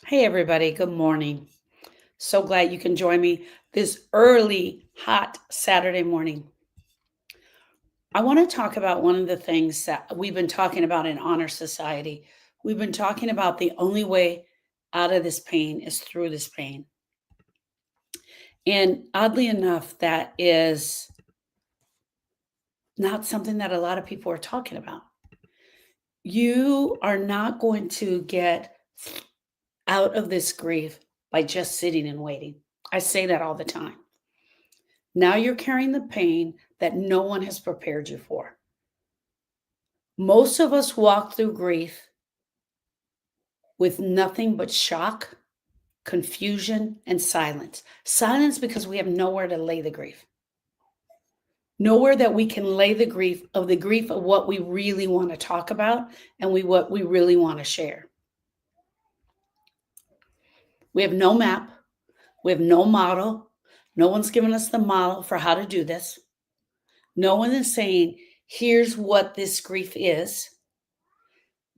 Hey, everybody. Good morning. So glad you can join me this early, hot Saturday morning. I want to talk about one of the things that we've been talking about in Honor Society. We've been talking about the only way out of this pain is through this pain. And oddly enough, that is not something that a lot of people are talking about. You are not going to get out of this grief by just sitting and waiting. I say that all the time. Now you're carrying the pain that no one has prepared you for. Most of us walk through grief with nothing but shock, confusion, and silence. Silence because we have nowhere to lay the grief. Nowhere that we can lay the grief of what we really want to talk about and what we really want to share. We have no map. We have no model. No one's given us the model for how to do this. No one is saying, here's what this grief is.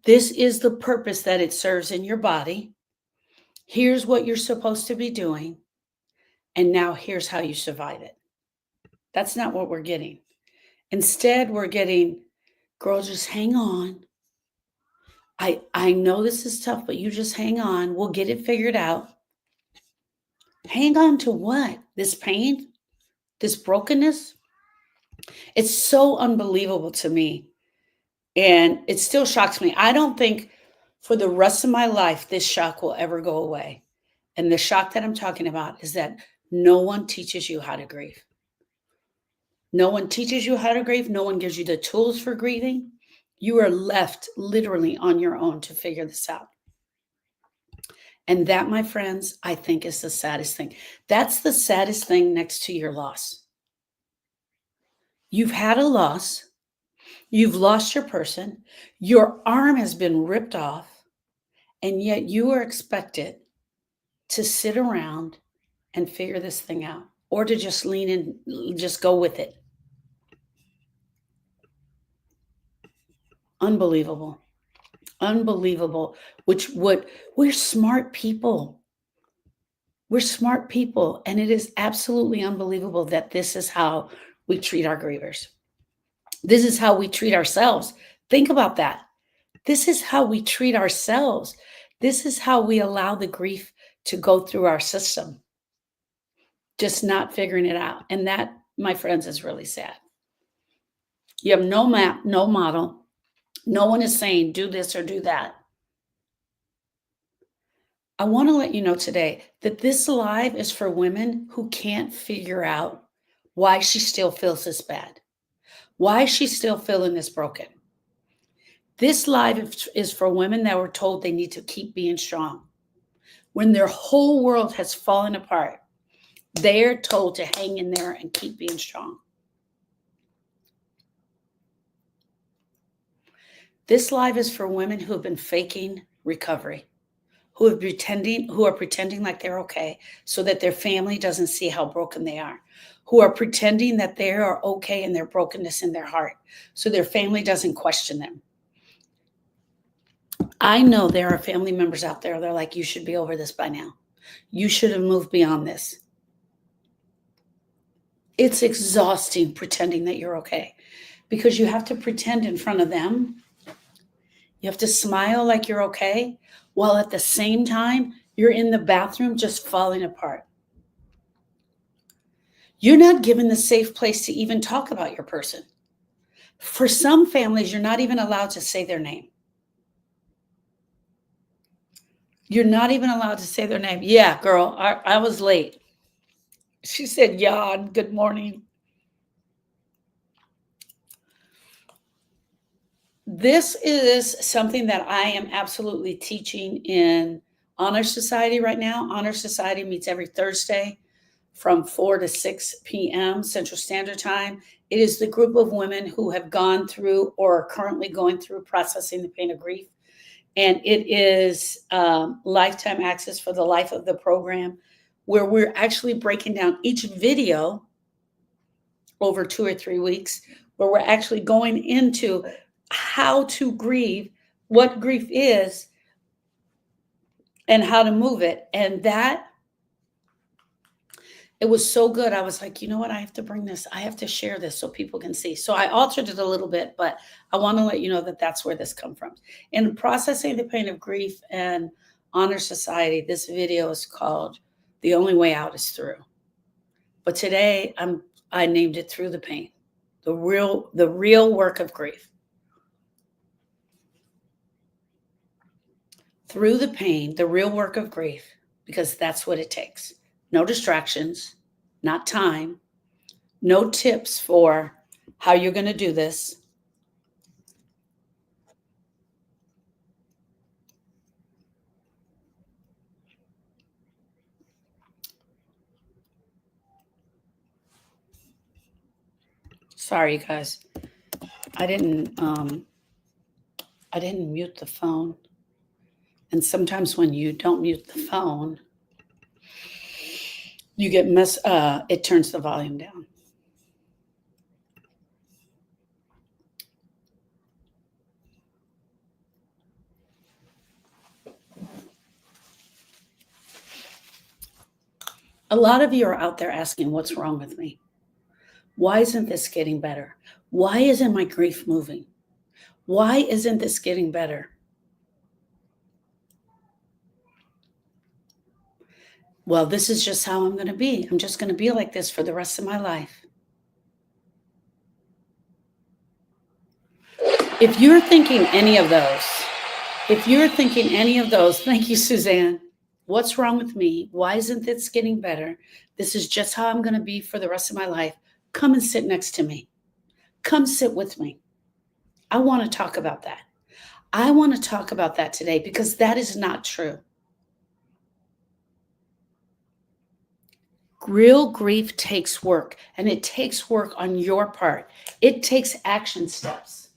This is the purpose that it serves in your body. Here's what you're supposed to be doing. And now here's how you survive it. That's not what we're getting. Instead, we're getting, girl, just hang on. I know this is tough, but you just hang on. We'll get it figured out. Hang on to what? This pain? This brokenness? It's so unbelievable to me. And it still shocks me. I don't think for the rest of my life this shock will ever go away. And the shock that I'm talking about is that no one teaches you how to grieve. No one teaches you how to grieve. No one gives you the tools for grieving. You are left literally on your own to figure this out. And that, my friends, I think is the saddest thing. That's the saddest thing next to your loss. You've had a loss. You've lost your person. Your arm has been ripped off. And yet you are expected to sit around and figure this thing out or to just lean in, just go with it. Unbelievable. Unbelievable. We're smart people. We're smart people. And it is absolutely unbelievable that this is how we treat our grievers. This is how we treat ourselves. Think about that. This is how we treat ourselves. This is how we allow the grief to go through our system, just not figuring it out. And that, my friends, is really sad. You have no map, no model. No one is saying do this or do that. I want to let you know today that this live is for women who can't figure out why she still feels this bad, why she's still feeling this broken. This live is for women that were told they need to keep being strong. When their whole world has fallen apart, they're told to hang in there and keep being strong. This live is for women who have been faking recovery, who are pretending like they're okay so that their family doesn't see how broken they are, who are pretending that they are okay in their brokenness in their heart so their family doesn't question them. I know there are family members out there, they're like, you should be over this by now. You should have moved beyond this. It's exhausting pretending that you're okay because you have to pretend in front of them. You have to smile like you're okay, while at the same time, you're in the bathroom just falling apart. You're not given the safe place to even talk about your person. For some families, you're not even allowed to say their name. You're not even allowed to say their name. Yeah, girl, I was late. She said, yeah, and good morning. This is something that I am absolutely teaching in Honor Society right now. Honor Society meets every Thursday from 4 to 6 p.m. Central Standard Time. It is the group of women who have gone through or are currently going through processing the pain of grief. And it is lifetime access for the life of the program, where we're actually breaking down each video over 2 or 3 weeks, where we're actually going into how to grieve, what grief is, and how to move it. And that, it was so good. I was like, you know what? I have to bring this. I have to share this so people can see. So I altered it a little bit, but I want to let you know that that's where this comes from. In processing the pain of grief and honor society, this video is called "The Only Way Out Is Through." But today I named it "Through the Pain," the real work of grief. Through the pain, the real work of grief, because that's what it takes. No distractions, not time, no tips for how you're going to do this. Sorry, you guys. I didn't mute the phone. And sometimes when you don't mute the phone, you get it turns the volume down. A lot of you are out there asking, what's wrong with me? Why isn't this getting better? Why isn't my grief moving? Why isn't this getting better? Well, this is just how I'm going to be. I'm just going to be like this for the rest of my life. If you're thinking any of those, thank you, Suzanne. What's wrong with me? Why isn't this getting better? This is just how I'm going to be for the rest of my life. Come and sit next to me. Come sit with me. I want to talk about that. I want to talk about that today because that is not true. Real grief takes work, and it takes work on your part. It takes action steps.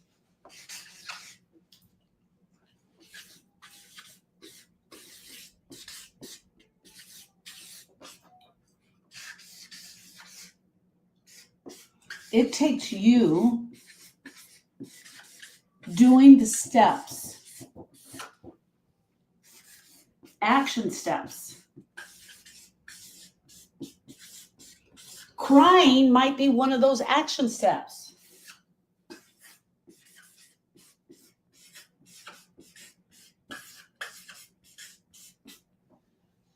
It takes you doing the steps, action steps. Crying might be one of those action steps.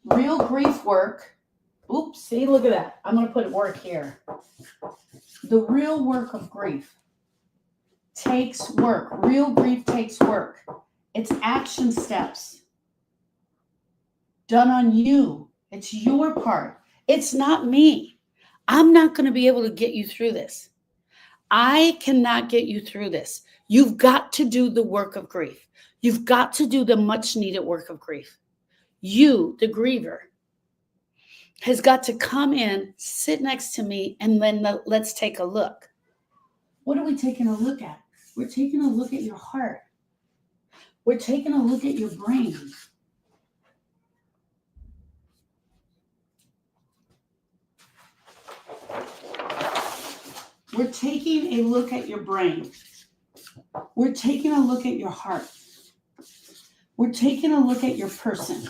Real grief work. Oops, see, look at that. I'm going to put work here. The real work of grief takes work. Real grief takes work. It's action steps done on you. It's your part. It's not me. I'm not going to be able to get you through this. I cannot get you through this. You've got to do the work of grief. You've got to do the much needed work of grief. You, the griever, has got to come in, sit next to me, and then let's take a look. What are we taking a look at? We're taking a look at your heart. We're taking a look at your brain. We're taking a look at your brain. We're taking a look at your heart. We're taking a look at your person.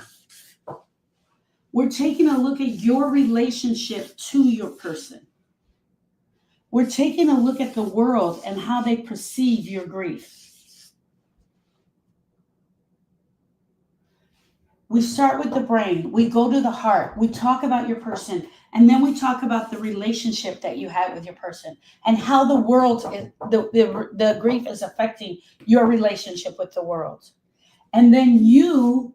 We're taking a look at your relationship to your person. We're taking a look at the world and how they perceive your grief. We start with the brain. We go to the heart. We talk about your person. And then we talk about the relationship that you have with your person and how the world, the grief is affecting your relationship with the world. And then you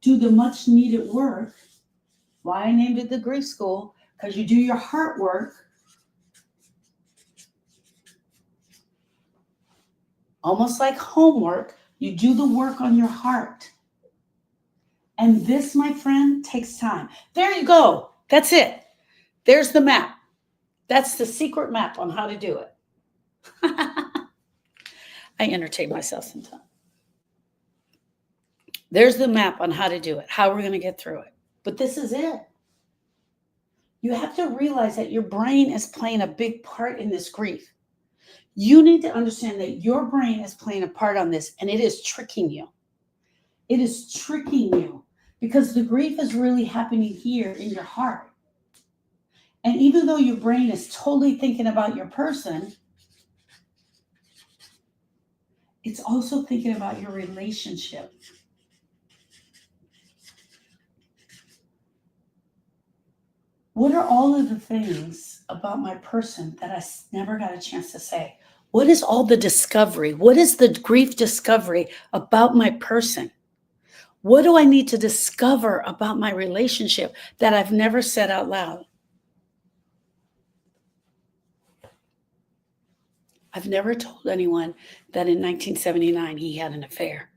do the much needed work. Why I named it the grief school, because you do your heart work. Almost like homework, you do the work on your heart. And this, my friend, takes time. There you go. That's it. There's the map. That's the secret map on how to do it. I entertain myself sometimes. There's the map on how to do it, how we're going to get through it. But this is it. You have to realize that your brain is playing a big part in this grief. You need to understand that your brain is playing a part on this, and it is tricking you. It is tricking you because the grief is really happening here in your heart. And even though your brain is totally thinking about your person, it's also thinking about your relationship. What are all of the things about my person that I never got a chance to say? What is all the discovery? What is the grief discovery about my person? What do I need to discover about my relationship that I've never said out loud? I've never told anyone that in 1979 he had an affair.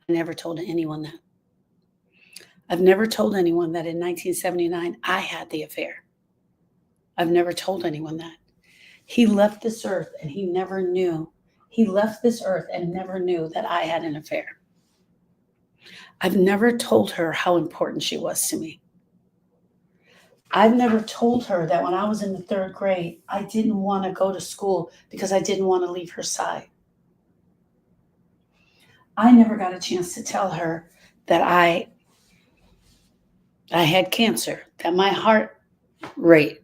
I never told anyone that. I've never told anyone that in 1979 I had the affair. I've never told anyone that. He left this earth and he never knew. He left this earth and never knew that I had an affair. I've never told her how important she was to me. I've never told her that when I was in the 3rd grade, I didn't want to go to school because I didn't want to leave her side. I never got a chance to tell her that I had cancer, that my heart rate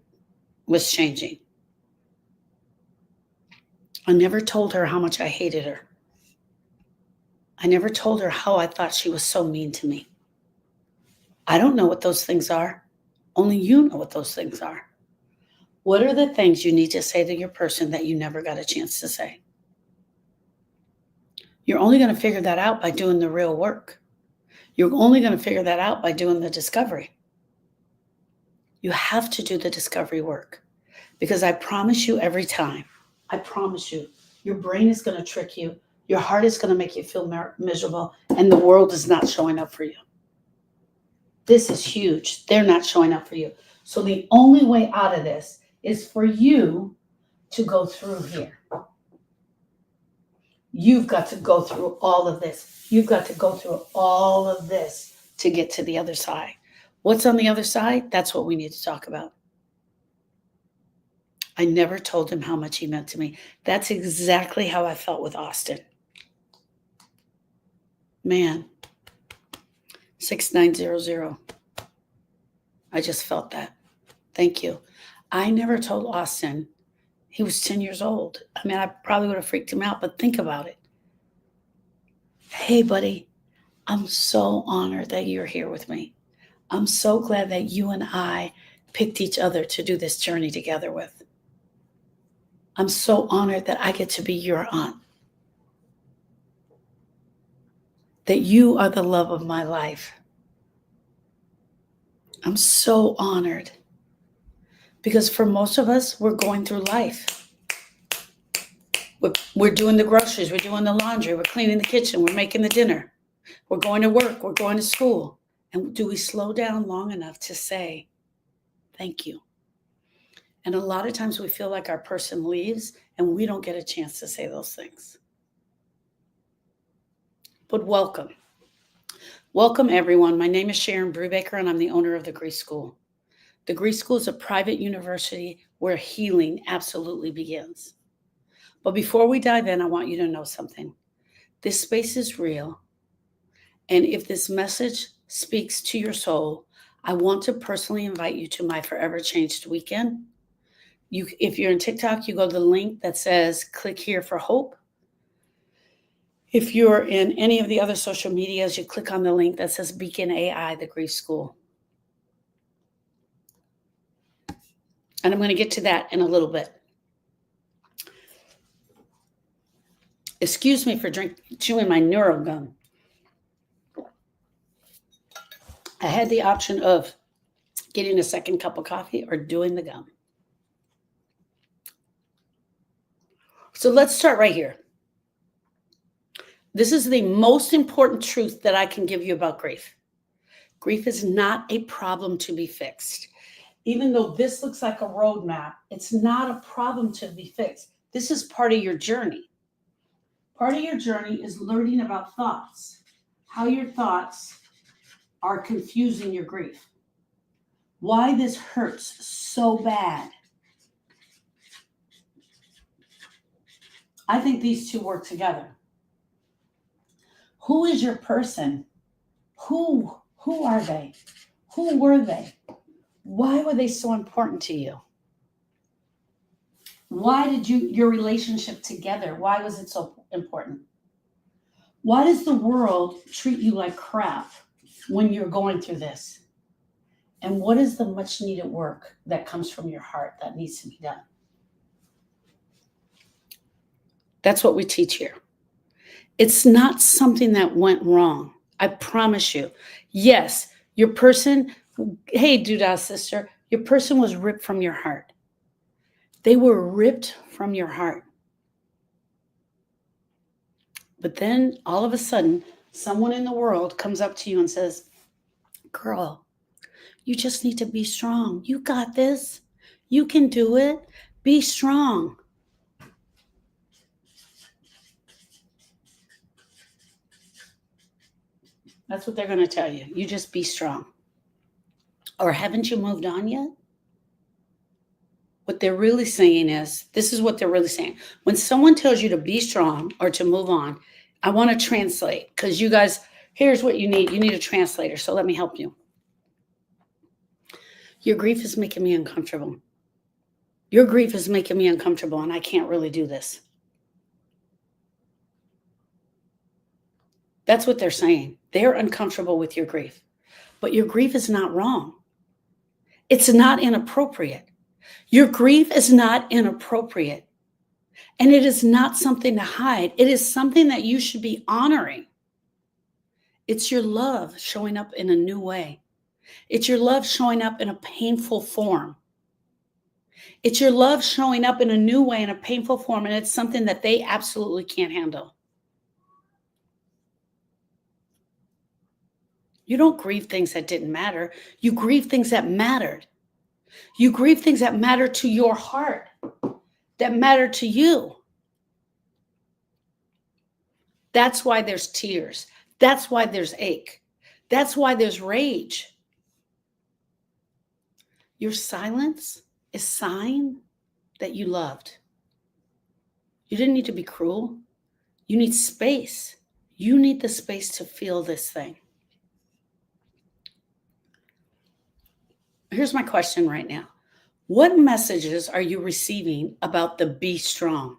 was changing. I never told her how much I hated her. I never told her how I thought she was so mean to me. I don't know what those things are. Only you know what those things are. What are the things you need to say to your person that you never got a chance to say? You're only going to figure that out by doing the real work. You're only going to figure that out by doing the discovery. You have to do the discovery work because I promise you every time, I promise you, your brain is going to trick you. Your heart is going to make you feel miserable and the world is not showing up for you. This is huge. They're not showing up for you. So the only way out of this is for you to go through here. You've got to go through all of this. You've got to go through all of this to get to the other side. What's on the other side? That's what we need to talk about. I never told him how much he meant to me. That's exactly how I felt with Austin. Man, 6900. I just felt that. Thank you. I never told Austin. He was 10 years old. I mean, I probably would have freaked him out, but think about it. Hey, buddy, I'm so honored that you're here with me. I'm so glad that you and I picked each other to do this journey together with. I'm so honored that I get to be your aunt. That you are the love of my life. I'm so honored. Because for most of us, we're going through life. We're doing the groceries, we're doing the laundry, we're cleaning the kitchen, we're making the dinner. We're going to work, we're going to school. And do we slow down long enough to say, thank you? And a lot of times we feel like our person leaves and we don't get a chance to say those things. But welcome. Welcome, everyone. My name is Sharon Brubaker, and I'm the owner of the Grief School. The Grief School is a private university where healing absolutely begins. But before we dive in, I want you to know something. This space is real. And if this message speaks to your soul, I want to personally invite you to my Forever Changed weekend. If you're in TikTok, you go to the link that says click here for hope. If you're in any of the other social medias, you click on the link that says Beacon AI, the Grief School. And I'm going to get to that in a little bit. Excuse me for chewing my neuro gum. I had the option of getting a second cup of coffee or doing the gum. So let's start right here. This is the most important truth that I can give you about grief. Grief is not a problem to be fixed. Even though this looks like a roadmap, it's not a problem to be fixed. This is part of your journey. Part of your journey is learning about thoughts, how your thoughts are confusing your grief, why this hurts so bad. I think these two work together. Who is your person Who are they? Who were they? Why were they so important to you? Why did your relationship together, why was it so important? Why does the world treat you like crap when you're going through this? And what is the much needed work that comes from your heart that needs to be done? That's what we teach here. It's not something that went wrong. I promise you. Yes, your person, hey, Duda sister, your person was ripped from your heart. They were ripped from your heart. But then all of a sudden, someone in the world comes up to you and says, girl, you just need to be strong. You got this. You can do it. Be strong. That's what they're going to tell you. You just be strong. Or haven't you moved on yet? What they're really saying is, this is what they're really saying. When someone tells you to be strong or to move on, I want to translate because you guys, here's what you need. You need a translator. So let me help you. Your grief is making me uncomfortable. Your grief is making me uncomfortable and I can't really do this. That's what they're saying. They're uncomfortable with your grief. But your grief is not wrong. It's not inappropriate. Your grief is not inappropriate. And it is not something to hide. It is something that you should be honoring. It's your love showing up in a new way. It's your love showing up in a painful form. It's your love showing up in a new way, in a painful form, and it's something that they absolutely can't handle. You don't grieve things that didn't matter. You grieve things that mattered. You grieve things that matter to your heart, that matter to you. That's why there's tears. That's why there's ache. That's why there's rage. Your silence is a sign that you loved. You didn't need to be cruel. You need space. You need the space to feel this thing. Here's my question right now. What messages are you receiving about the be strong?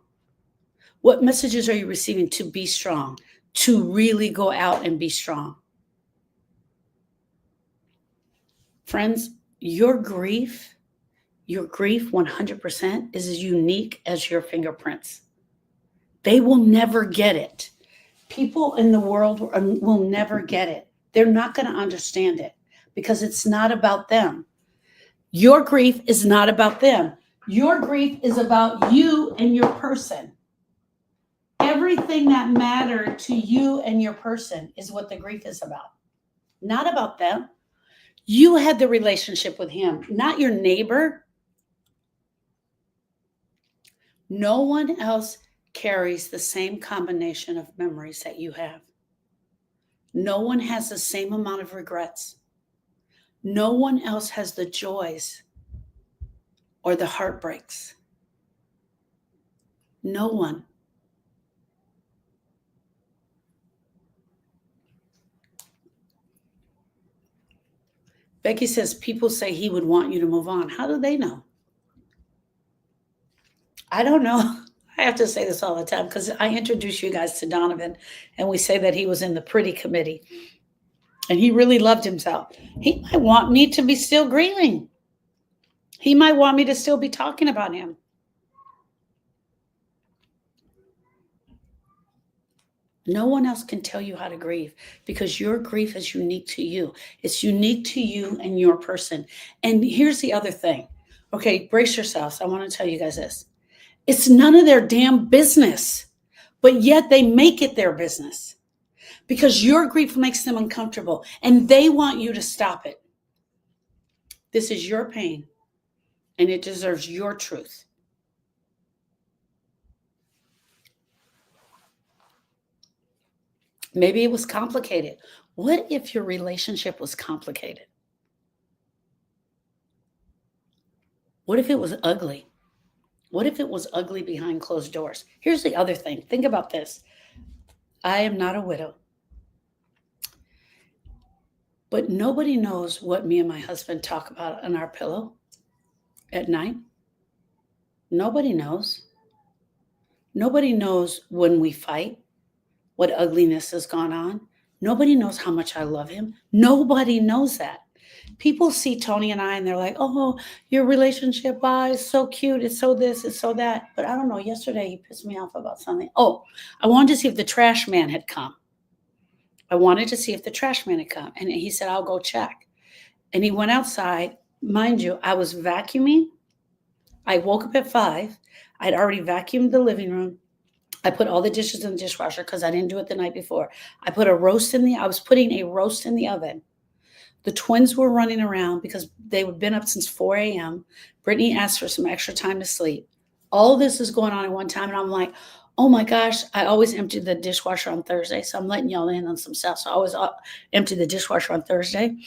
What messages are you receiving to be strong, to really go out and be strong? Friends, your grief 100% is as unique as your fingerprints. They will never get it. People in the world will never get it. They're not going to understand it because it's not about them. Your grief is not about them. Your grief is about you and your person. Everything that mattered to you and your person is what the grief is about. Not about them. You had the relationship with him, not your neighbor. No one else carries the same combination of memories that you have. No one has the same amount of regrets. No one else has the joys or the heartbreaks. No one. Becky says people say he would want you to move on. How do they know? I don't know. I have to say this all the time because I introduce you guys to Donovan and we say that he was in the pretty committee and he really loved himself. He might want me to be still grieving. He might want me to still be talking about him. No one else can tell you how to grieve because your grief is unique to you. It's unique to you and your person. And here's the other thing. Okay, brace yourselves. I want to tell you guys this. It's none of their damn business, but yet they make it their business because your grief makes them uncomfortable and they want you to stop it. This is your pain and it deserves your truth. Maybe it was complicated. What if your relationship was complicated? What if it was ugly? What if it was ugly behind closed doors? Here's the other thing. Think about this. I am not a widow. But nobody knows what me and my husband talk about on our pillow at night. Nobody knows. Nobody knows when we fight, what ugliness has gone on. Nobody knows how much I love him. Nobody knows that. People see Tony and I and they're like, oh, your relationship, wow, is so cute. It's so this, it's so that. But I don't know. Yesterday, he pissed me off about something. Oh, I wanted to see if the trash man had come. I wanted to see if the trash man had come. And he said, I'll go check. And he went outside. Mind you, I was vacuuming. I woke up at 5. I'd already vacuumed the living room. I put all the dishes in the dishwasher because I didn't do it the night before. I was putting a roast in the oven. The twins were running around because they had been up since 4 a.m. Brittany asked for some extra time to sleep. All this is going on at one time, and I'm like, oh my gosh, I always empty the dishwasher on Thursday, so I'm letting y'all in on some stuff. So I always empty the dishwasher on Thursday,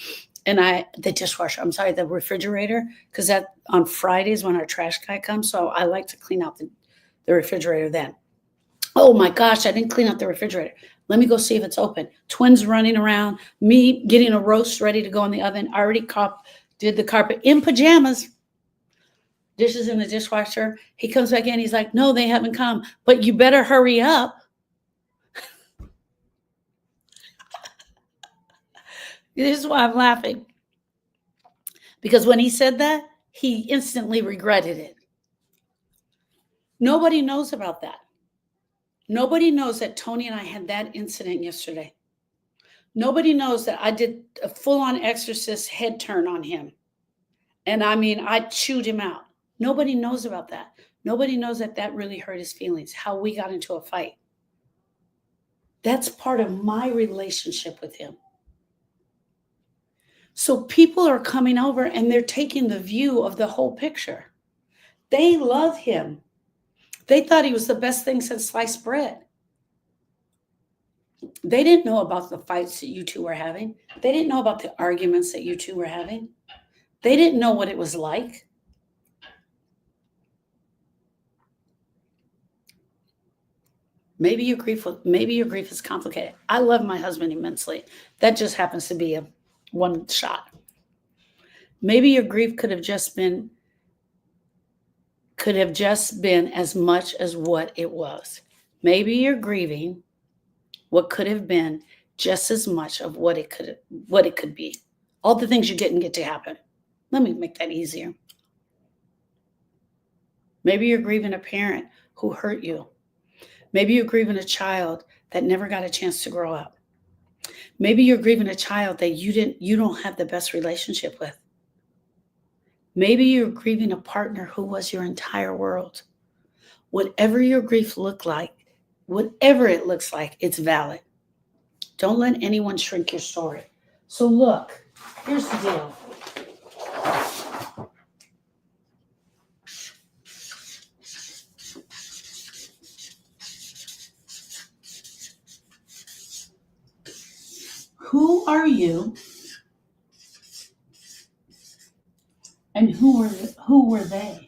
and the refrigerator, because that on Fridays when our trash guy comes, so I like to clean out the refrigerator then. Oh my gosh, I didn't clean out the refrigerator. Let me go see if it's open. Twins running around, me getting a roast ready to go in the oven. I already did the carpet in pajamas. Dishes in the dishwasher. He comes back in. He's like, no, they haven't come, but you better hurry up. This is why I'm laughing. Because when he said that, he instantly regretted it. Nobody knows about that. Nobody knows that Tony and I had that incident yesterday. Nobody knows that I did a full-on exorcist head turn on him. And I mean, I chewed him out. Nobody knows about that. Nobody knows that that really hurt his feelings, how we got into a fight. That's part of my relationship with him. So people are coming over and they're taking the view of the whole picture. They love him. They thought he was the best thing since sliced bread. They didn't know about the fights that you two were having. They didn't know about the arguments that you two were having. They didn't know what it was like. Maybe your grief is complicated. I love my husband immensely. That just happens to be a one shot. Maybe your grief could have just been as much as what it was. Maybe you're grieving what could have been just as much of what it could be. All the things you didn't get to happen. Let me make that easier. Maybe you're grieving a parent who hurt you. Maybe you're grieving a child that never got a chance to grow up. Maybe you're grieving a child that you don't have the best relationship with. Maybe you're grieving a partner who was your entire world. Whatever your grief whatever it looks like, it's valid. Don't let anyone shrink your story. So look, here's the deal. Who are you? And who were they?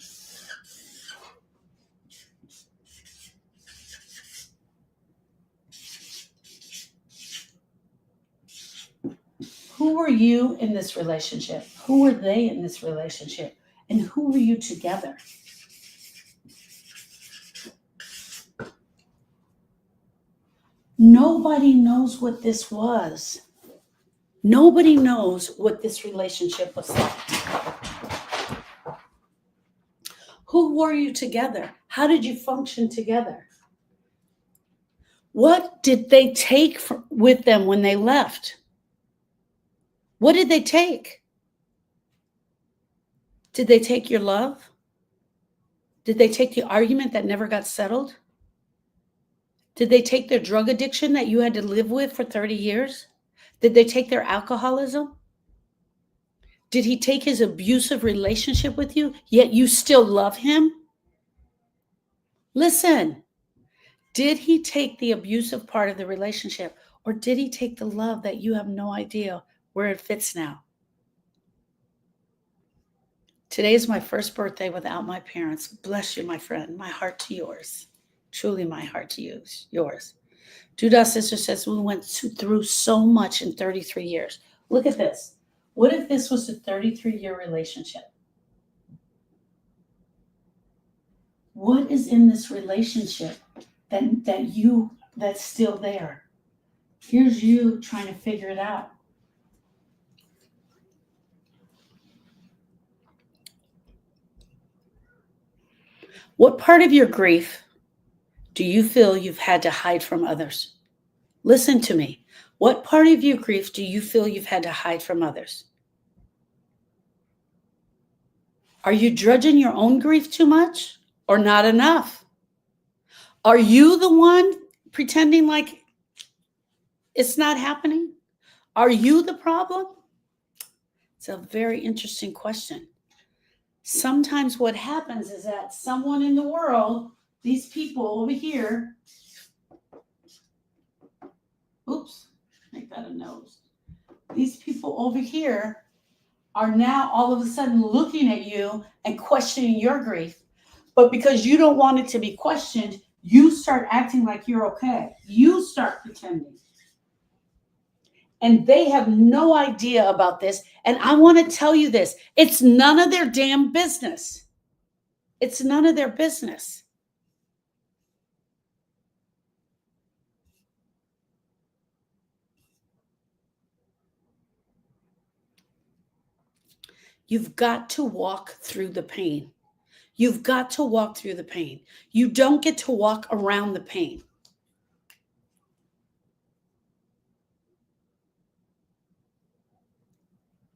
Who were you in this relationship? Who were they in this relationship? And who were you together? Nobody knows what this was. Nobody knows what this relationship was like. Who were you together? How did you function together? What did they take with them when they left? What did they take? Did they take your love? Did they take the argument that never got settled? Did they take their drug addiction that you had to live with for 30 years? Did they take their alcoholism? Did he take his abusive relationship with you, yet you still love him? Listen, did he take the abusive part of the relationship, or did he take the love that you have no idea where it fits now? Today is my first birthday without my parents. Bless you, my friend. My heart to yours. Truly my heart to yours. Duda sister says we went through so much in 33 years. Look at this. What if this was a 33-year relationship? What is in this relationship that's still there? Here's you trying to figure it out. What part of your grief do you feel you've had to hide from others? Listen to me. What part of your grief do you feel you've had to hide from others? Are you judging your own grief too much or not enough? Are you the one pretending like it's not happening? Are you the problem? It's a very interesting question. Sometimes what happens is that someone in the world, these people over here, oops, make that a nose. These people over here are now all of a sudden looking at you and questioning your grief. But because you don't want it to be questioned, you start acting like you're okay. You start pretending. And they have no idea about this. And I want to tell you this. It's none of their damn business. It's none of their business. You've got to walk through the pain. You've got to walk through the pain. You don't get to walk around the pain.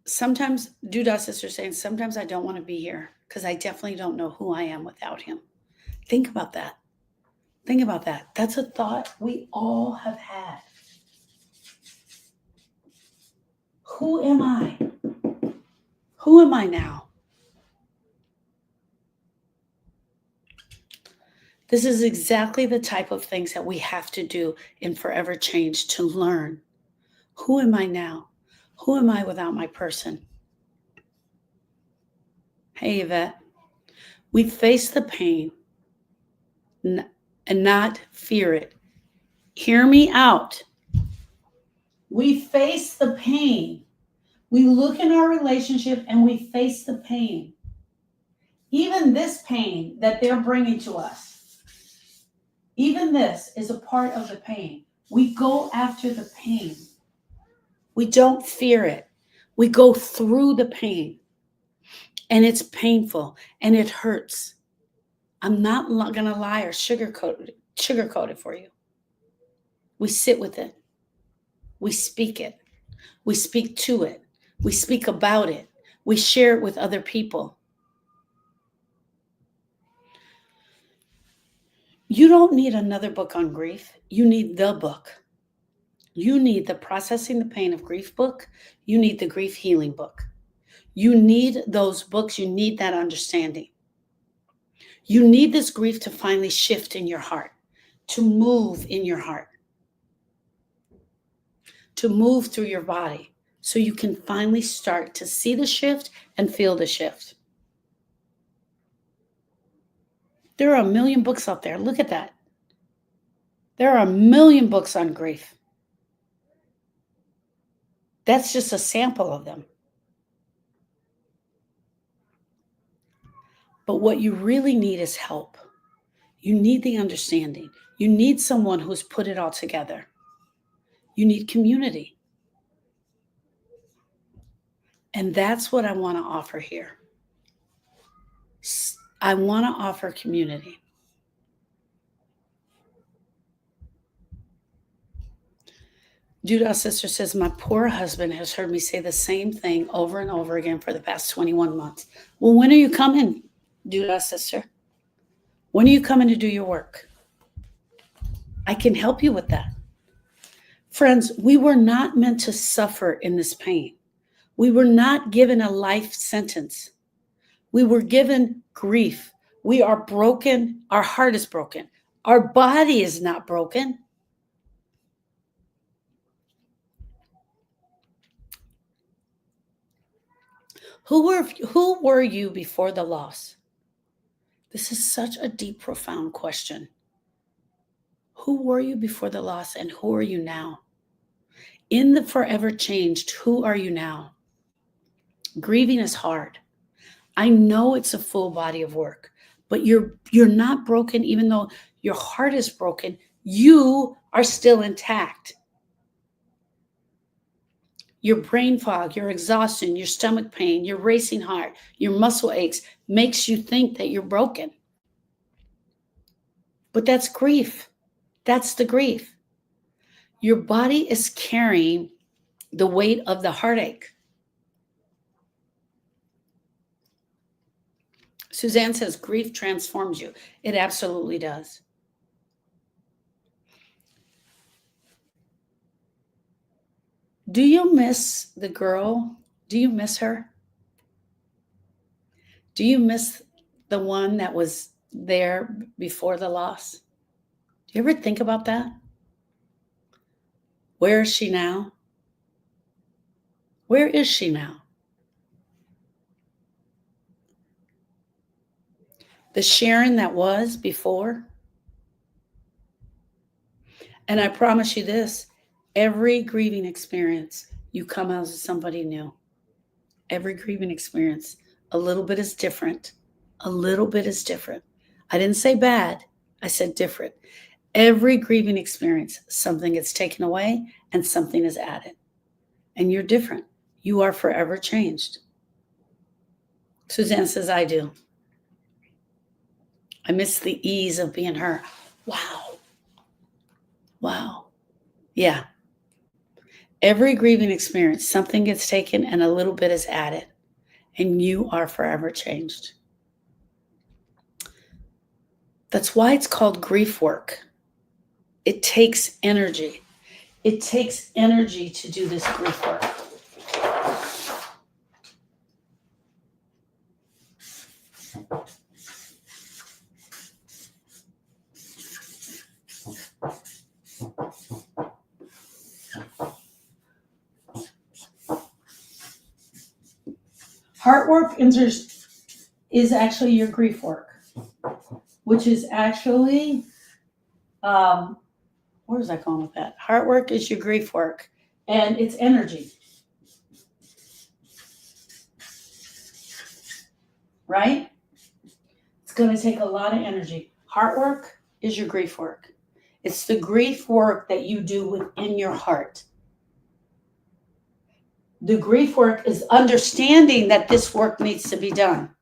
Sometimes, Duda sister saying, sometimes I don't want to be here because I definitely don't know who I am without him. Think about that. Think about that. That's a thought we all have had. Who am I? Who am I now? This is exactly the type of things that we have to do in Forever Change to learn. Who am I now? Who am I without my person? Hey, Yvette. We face the pain and not fear it. Hear me out. We face the pain. We look in our relationship and we face the pain. Even this pain that they're bringing to us, even this is a part of the pain. We go after the pain. We don't fear it. We go through the pain. And it's painful and it hurts. I'm not going to lie or sugarcoat it for you. We sit with it. We speak it. We speak to it. We speak about it. We share it with other people. You don't need another book on grief. You need the book. You need the Processing the Pain of Grief book. You need the Grief Healing book. You need those books. You need that understanding. You need this grief to finally shift in your heart, to move in your heart, to move through your body so you can finally start to see the shift and feel the shift. There are a million books out there. Look at that. There are a million books on grief. That's just a sample of them. But what you really need is help. You need the understanding. You need someone who's put it all together. You need community. And that's what I want to offer here. I want to offer community. Judas sister says, my poor husband has heard me say the same thing over and over again for the past 21 months. Well, when are you coming, Judas sister? When are you coming to do your work? I can help you with that. Friends, we were not meant to suffer in this pain. We were not given a life sentence. We were given grief. We are broken. Our heart is broken. Our body is not broken. Who were you before the loss? This is such a deep, profound question. Who were you before the loss and who are you now? In the forever changed, who are you now? Grieving is hard. I know it's a full body of work, but you're not broken even though your heart is broken. You are still intact. Your brain fog, your exhaustion, your stomach pain, your racing heart, your muscle aches makes you think that you're broken. But that's grief. That's the grief. Your body is carrying the weight of the heartache. Suzanne says grief transforms you. It absolutely does. Do you miss the girl? Do you miss her? Do you miss the one that was there before the loss? Do you ever think about that? Where is she now? Where is she now? The Sharon that was before? And I promise you this, every grieving experience, you come out as somebody new. Every grieving experience, a little bit is different. A little bit is different. I didn't say bad, I said different. Every grieving experience, something gets taken away and something is added. And you're different. You are forever changed. Suzanne says, I do. I miss the ease of being her. Wow. Wow. Yeah. Every grieving experience, something gets taken and a little bit is added. And you are forever changed. That's why it's called grief work. It takes energy. It takes energy to do this grief work. Heart work is actually your grief work, which is actually, where was I going with that? Heart work is your grief work, and it's energy, right? It's going to take a lot of energy. Heart work is your grief work. It's the grief work that you do within your heart. The grief work is understanding that this work needs to be done.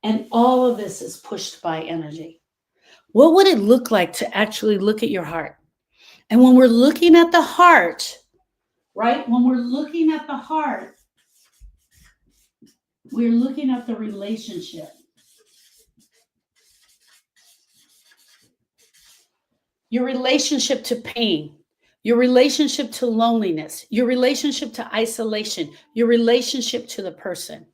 And all of this is pushed by energy. What would it look like to actually look at your heart? And when we're looking at the heart, right? When we're looking at the heart, we're looking at the relationship. Your relationship to pain, your relationship to loneliness, your relationship to isolation, your relationship to the person.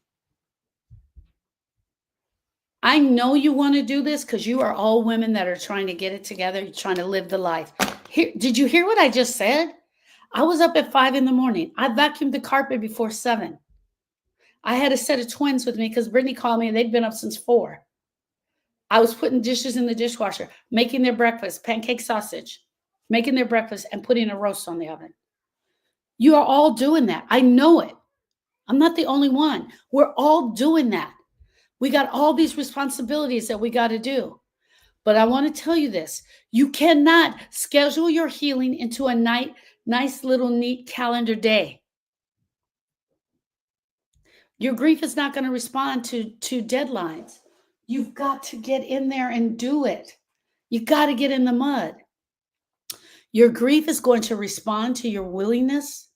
I know you want to do this because you are all women that are trying to get it together. You're trying to live the life. Did you hear what I just said? I was up at 5 a.m. I vacuumed the carpet before 7. I had a set of twins with me because Brittany called me and they'd been up since 4. I was putting dishes in the dishwasher, making their breakfast, pancake sausage, making their breakfast and putting a roast on the oven. You are all doing that. I know it. I'm not the only one. We're all doing that. We got all these responsibilities that we got to do. But I want to tell you this. You cannot schedule your healing into a nice little neat calendar day. Your grief is not going to respond to deadlines. You've got to get in there and do it. You got to get in the mud. Your grief is going to respond to your willingness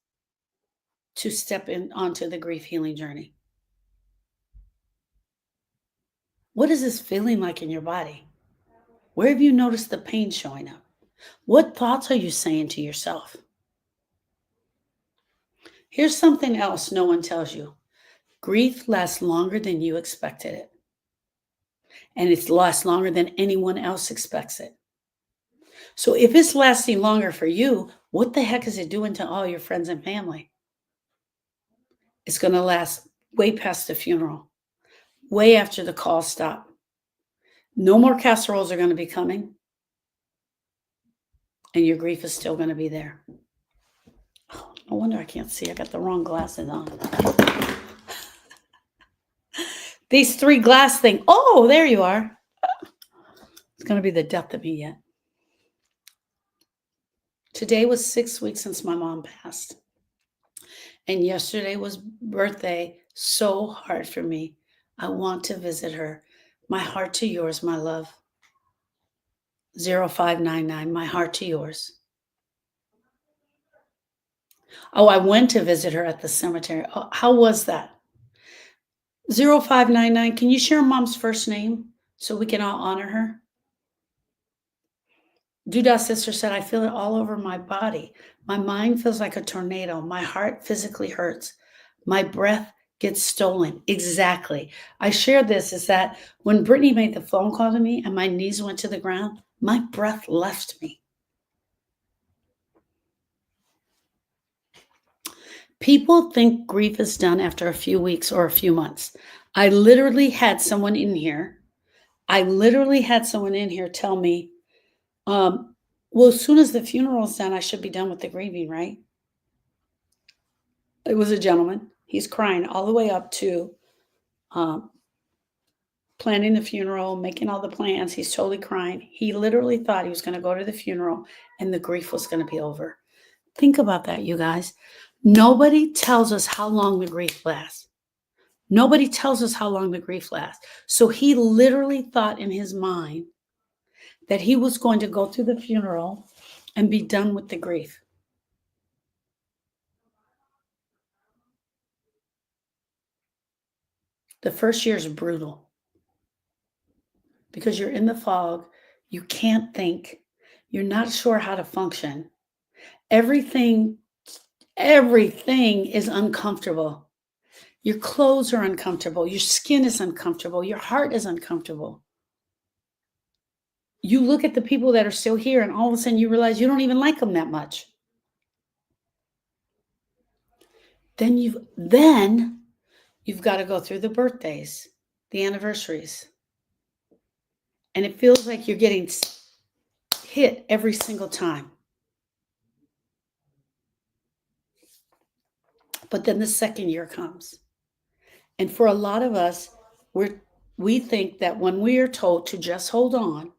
to step in onto the grief healing journey. What is this feeling like in your body? Where have you noticed the pain showing up? What thoughts are you saying to yourself? Here's something else no one tells you. Grief lasts longer than you expected it. And it lasts longer than anyone else expects it. So if it's lasting longer for you, what the heck is it doing to all your friends and family? It's going to last way past the funeral, way after the calls stop. No more casseroles are going to be coming, and your grief is still going to be there. No wonder I can't see. I got the wrong glasses on. These 3 glass thing. Oh, there you are. It's going to be the death of me yet. Today was 6 weeks since my mom passed. And yesterday was birthday. So hard for me. I want to visit her. My heart to yours, my love. 0599. My heart to yours. Oh, I went to visit her at the cemetery. Oh, how was that? 0599. Can you share mom's first name so we can all honor her? Duda's sister said, I feel it all over my body. My mind feels like a tornado. My heart physically hurts. My breath gets stolen. Exactly. I shared this is that when Brittany made the phone call to me and my knees went to the ground, my breath left me. People think grief is done after a few weeks or a few months. I literally had someone in here tell me, well, as soon as the funeral is done, I should be done with the grieving, right? It was a gentleman. He's crying all the way up to um, planning the funeral, making all the plans. He's totally crying. He literally thought he was going to go to the funeral and the grief was going to be over. Think about that, you guys. Nobody tells us how long the grief lasts. Nobody tells us how long the grief lasts. So he literally thought in his mind that he was going to go through the funeral and be done with the grief. The first year is brutal because you're in the fog. You can't think. You're not sure how to function. Everything is uncomfortable. Your clothes are uncomfortable. Your skin is uncomfortable. Your heart is uncomfortable. You look at the people that are still here and all of a sudden you realize you don't even like them that much. Then you've got to go through the birthdays, the anniversaries. And it feels like you're getting hit every single time. But then the second year comes. And for a lot of us, we think that when we are told to just hold on,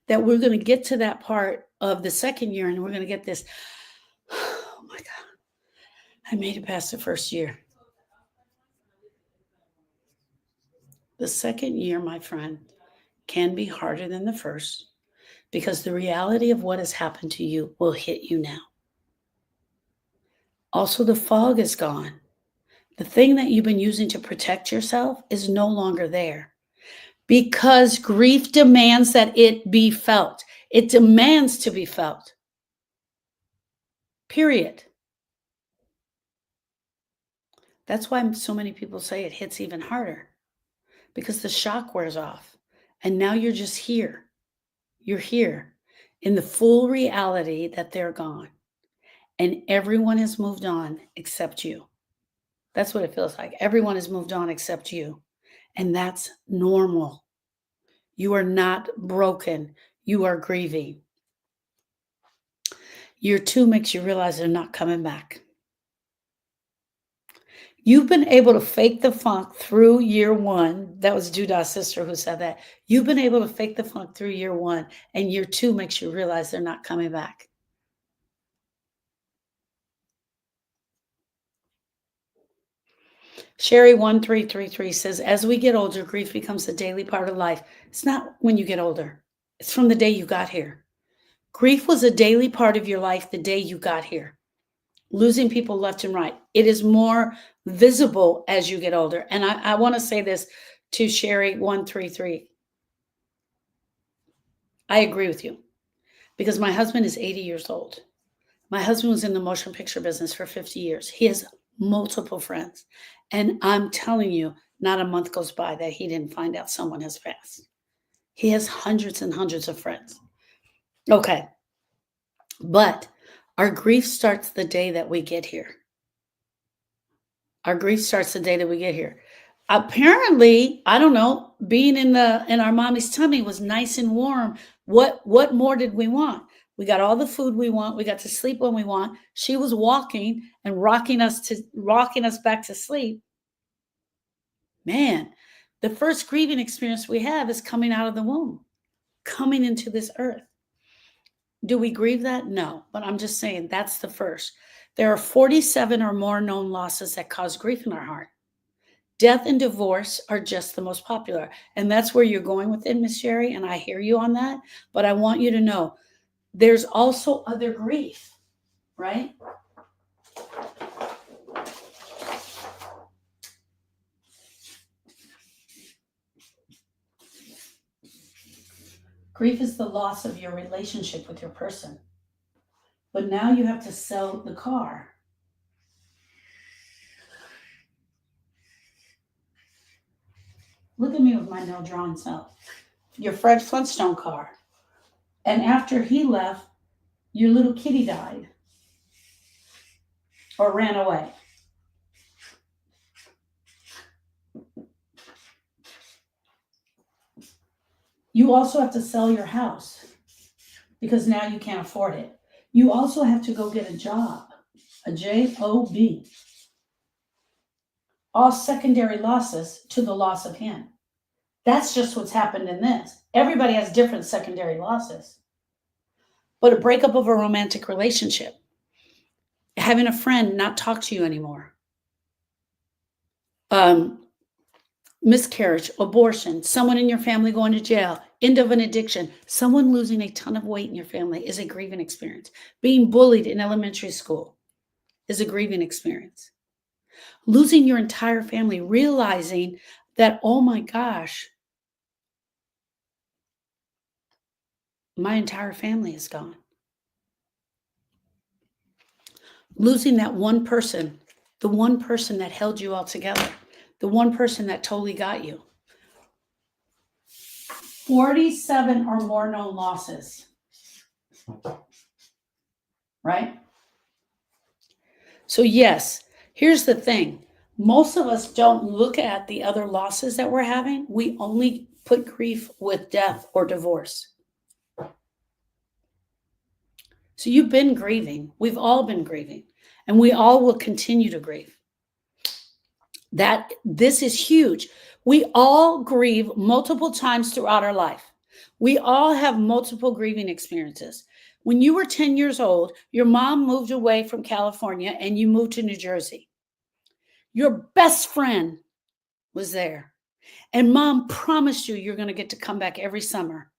that we're going to get to that part of the second year and we're going to get this, oh my God, I made it past the first year. The second year, my friend, can be harder than the first because the reality of what has happened to you will hit you now. Also, the fog is gone. The thing that you've been using to protect yourself is no longer there because grief demands that it be felt. It demands to be felt. Period. That's why so many people say it hits even harder because the shock wears off. And now you're just here. You're here in the full reality that they're gone. And everyone has moved on except you. That's what it feels like. Everyone has moved on except you. And that's normal. You are not broken. You are grieving. Year 2 makes you realize they're not coming back. You've been able to fake the funk through year 1. That was Duda's sister who said that. You've been able to fake the funk through year 1, and year 2 makes you realize they're not coming back. Sherry1333 says, as we get older, grief becomes a daily part of life. It's not when you get older. It's from the day you got here. Grief was a daily part of your life the day you got here. Losing people left and right. It is more visible as you get older. And I want to say this to Sherry133. I agree with you because my husband is 80 years old. My husband was in the motion picture business for 50 years. He has multiple friends. And I'm telling you, not a month goes by that he didn't find out someone has passed. He has hundreds and hundreds of friends. Okay. But our grief starts the day that we get here. Our grief starts the day that we get here. Apparently, I don't know, being in our mommy's tummy was nice and warm. What more did we want? We got all the food we want. We got to sleep when we want. She was walking and rocking us back to sleep. Man, the first grieving experience we have is coming out of the womb, coming into this earth. Do we grieve that? No, but I'm just saying that's the first. There are 47 or more known losses that cause grief in our heart. Death and divorce are just the most popular. And that's where you're going with it, Miss Sherry, and I hear you on that. But I want you to know there's also other grief, right? Grief is the loss of your relationship with your person. But now you have to sell the car. Look at me with my no drawing self. Your Fred Flintstone car. And after he left, your little kitty died or ran away. You also have to sell your house because now you can't afford it. You also have to go get a job, a job. All secondary losses to the loss of him. That's just what's happened in this. Everybody has different secondary losses. But a breakup of a romantic relationship, having a friend not talk to you anymore, miscarriage, abortion, someone in your family going to jail, end of an addiction, someone losing a ton of weight in your family is a grieving experience. Being bullied in elementary school is a grieving experience. Losing your entire family, realizing that, oh my gosh, my entire family is gone. Losing that one person, the one person that held you all together, the one person that totally got you. 47 or more known losses, right? So yes, here's the thing. Most of us don't look at the other losses that we're having. We only put grief with death or divorce. So you've been grieving. We've all been grieving. And we all will continue to grieve. This is huge. We all grieve multiple times throughout our life. We all have multiple grieving experiences. When you were 10 years old, your mom moved away from California and you moved to New Jersey. Your best friend was there. And mom promised you you're going to get to come back every summer.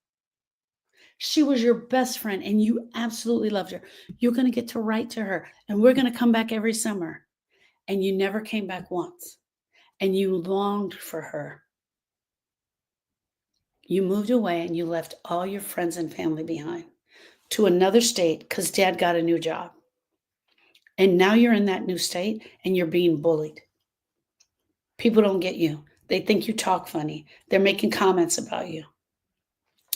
She was your best friend and you absolutely loved her. You're going to get to write to her and we're going to come back every summer. And you never came back once. And you longed for her. You moved away and you left all your friends and family behind to another state because dad got a new job. And now you're in that new state and you're being bullied. People don't get you. They think you talk funny. They're making comments about you.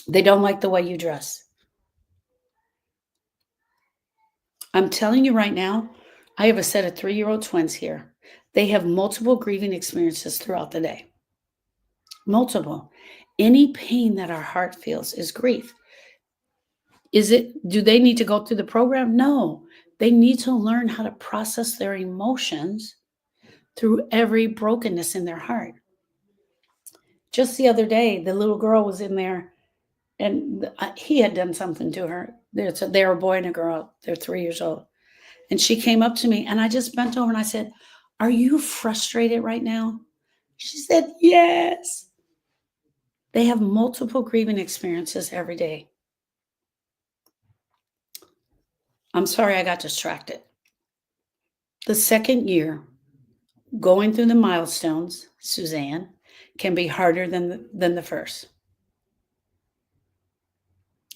They don't like the way you dress. I'm telling you right now, I have a set of 3-year-old twins here. They have multiple grieving experiences throughout the day. Multiple. Any pain that our heart feels is grief. Do they need to go through the program? No. They need to learn how to process their emotions through every brokenness in their heart. Just the other day, the little girl was in there and he had done something to her. They're a boy and a girl. They're 3 years old. And she came up to me and I just bent over and I said, "Are you frustrated right now?" She said, "Yes." They have multiple grieving experiences every day. I'm sorry I got distracted. The second year, going through the milestones, Suzanne, can be harder than the first.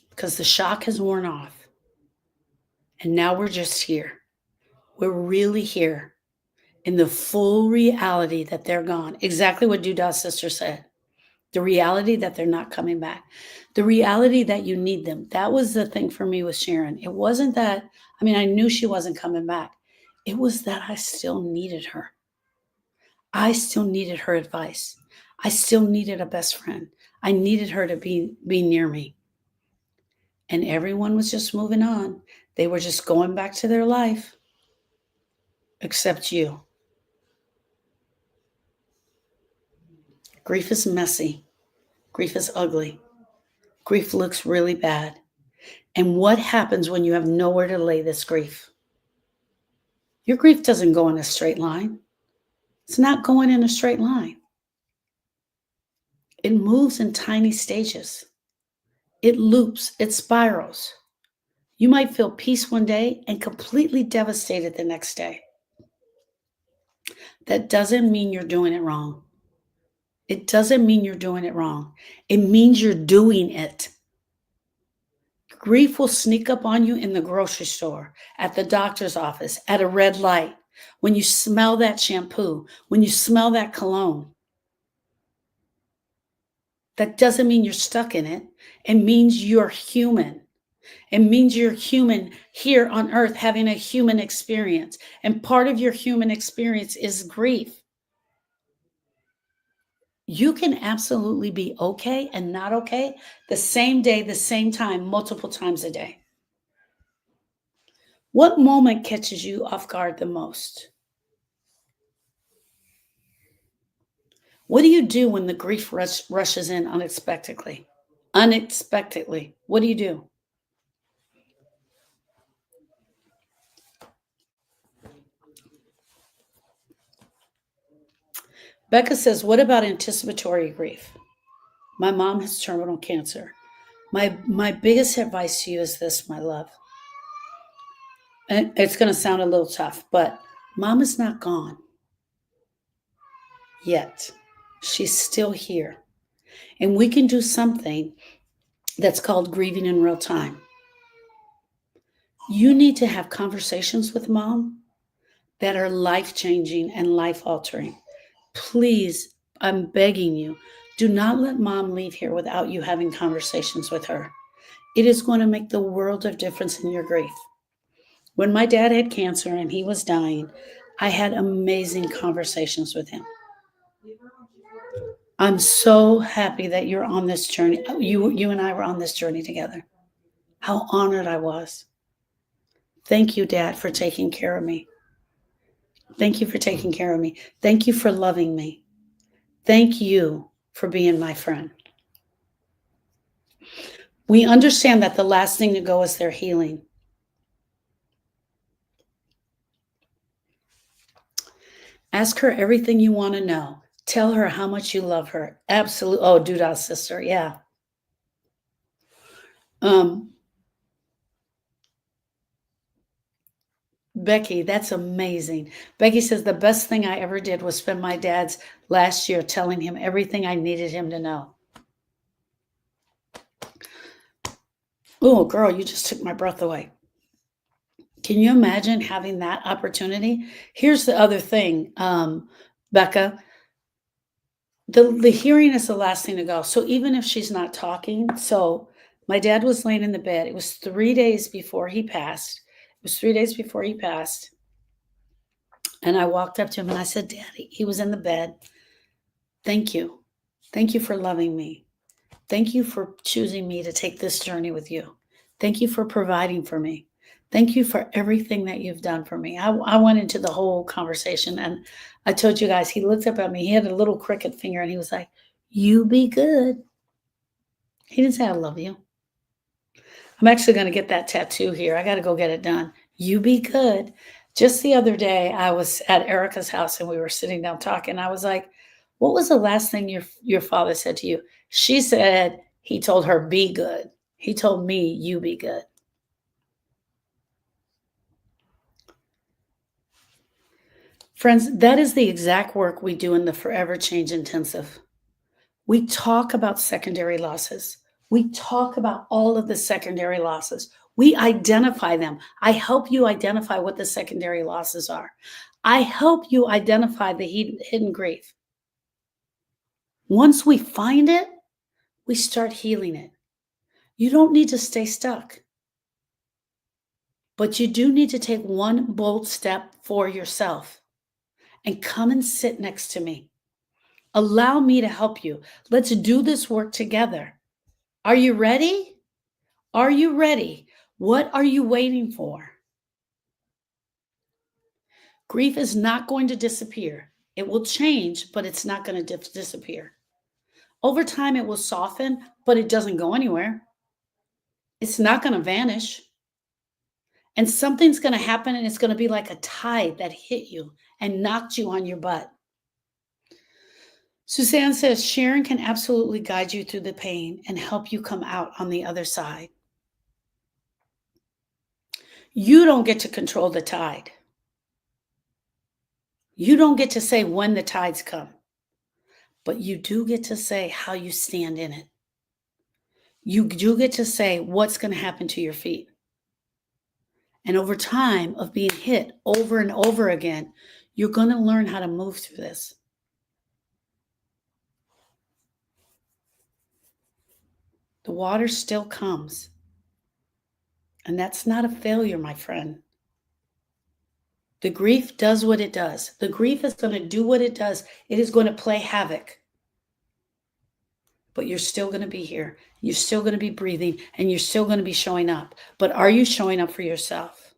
Because the shock has worn off. And now we're just here. We're really here in the full reality that they're gone. Exactly what Duda's sister said. The reality that they're not coming back. The reality that you need them. That was the thing for me with Sharon. It wasn't that, I knew she wasn't coming back. It was that I still needed her. I still needed her advice. I still needed a best friend. I needed her to be near me. and everyone was just moving on. They were just going back to their life, except you. Grief is messy. Grief is ugly. Grief looks really bad. And what happens when you have nowhere to lay this grief? Your grief doesn't go in a straight line. It's not going in a straight line. It moves in tiny stages. It loops, it spirals. You might feel peace one day and completely devastated the next day. That doesn't mean you're doing it wrong. It doesn't mean you're doing it wrong. It means you're doing it. Grief will sneak up on you in the grocery store, at the doctor's office, at a red light, when you smell that shampoo, when you smell that cologne. That doesn't mean you're stuck in it. It means you're human. It means you're human here on earth having a human experience. And part of your human experience is grief. You can absolutely be okay and not okay the same day, the same time, multiple times a day. What moment catches you off guard the most? What do you do when the grief rushes in unexpectedly? Unexpectedly. What do you do? Becca says, what about anticipatory grief? My mom has terminal cancer. My biggest advice to you is this, my love. And it's going to sound a little tough, but mom is not gone yet. She's still here. And we can do something that's called grieving in real time. You need to have conversations with mom that are life changing and life altering. Please, I'm begging you, do not let mom leave here without you having conversations with her. It is going to make the world of difference in your grief. When my dad had cancer and he was dying, I had amazing conversations with him. I'm so happy that you're on this journey. You and I were on this journey together. How honored I was. Thank you, Dad, for taking care of me. Thank you for taking care of me. Thank you for loving me. Thank you for being my friend. We understand that the last thing to go is their healing. Ask her everything you want to know. Tell her how much you love her. Absolutely. Oh, Duda's sister. Yeah. Becky, that's amazing. Becky says the best thing I ever did was spend my dad's last year telling him everything I needed him to know. Oh, girl, you just took my breath away. Can you imagine having that opportunity? Here's the other thing, Becca. The hearing is the last thing to go. So even if she's not talking, so my dad was laying in the bed. It was 3 days before he passed. It was 3 days before he passed. And I walked up to him and I said, Daddy, he was in the bed. Thank you. Thank you for loving me. Thank you for choosing me to take this journey with you. Thank you for providing for me. Thank you for everything that you've done for me. I went into the whole conversation and I told you guys, he looked up at me. He had a little cricket finger and he was like, you be good. He didn't say, I love you. I'm actually going to get that tattoo here. I got to go get it done. You be good. Just the other day, I was at Erica's house and we were sitting down talking. I was like, what was the last thing your father said to you? She said, he told her, be good. He told me, you be good. Friends, that is the exact work we do in the Forever Change Intensive. We talk about secondary losses. We talk about all of the secondary losses. We identify them. I help you identify what the secondary losses are. I help you identify the hidden grief. Once we find it, we start healing it. You don't need to stay stuck, but you do need to take one bold step for yourself and come and sit next to me. Allow me to help you. Let's do this work together. Are you ready? Are you ready? What are you waiting for? Grief is not going to disappear. It will change, but it's not going to disappear. Over time, it will soften, but it doesn't go anywhere. It's not going to vanish. And something's going to happen, and it's going to be like a tide that hit you and knocked you on your butt. Suzanne says Sharon can absolutely guide you through the pain and help you come out on the other side. You don't get to control the tide. You don't get to say when the tides come, but you do get to say how you stand in it. You do get to say what's going to happen to your feet. And over time of being hit over and over again, you're going to learn how to move through this. The water still comes. And that's not a failure, my friend. The grief does what it does. The grief is going to do what it does. It is going to play havoc. But you're still going to be here. You're still going to be breathing, and you're still going to be showing up. But are you showing up for yourself?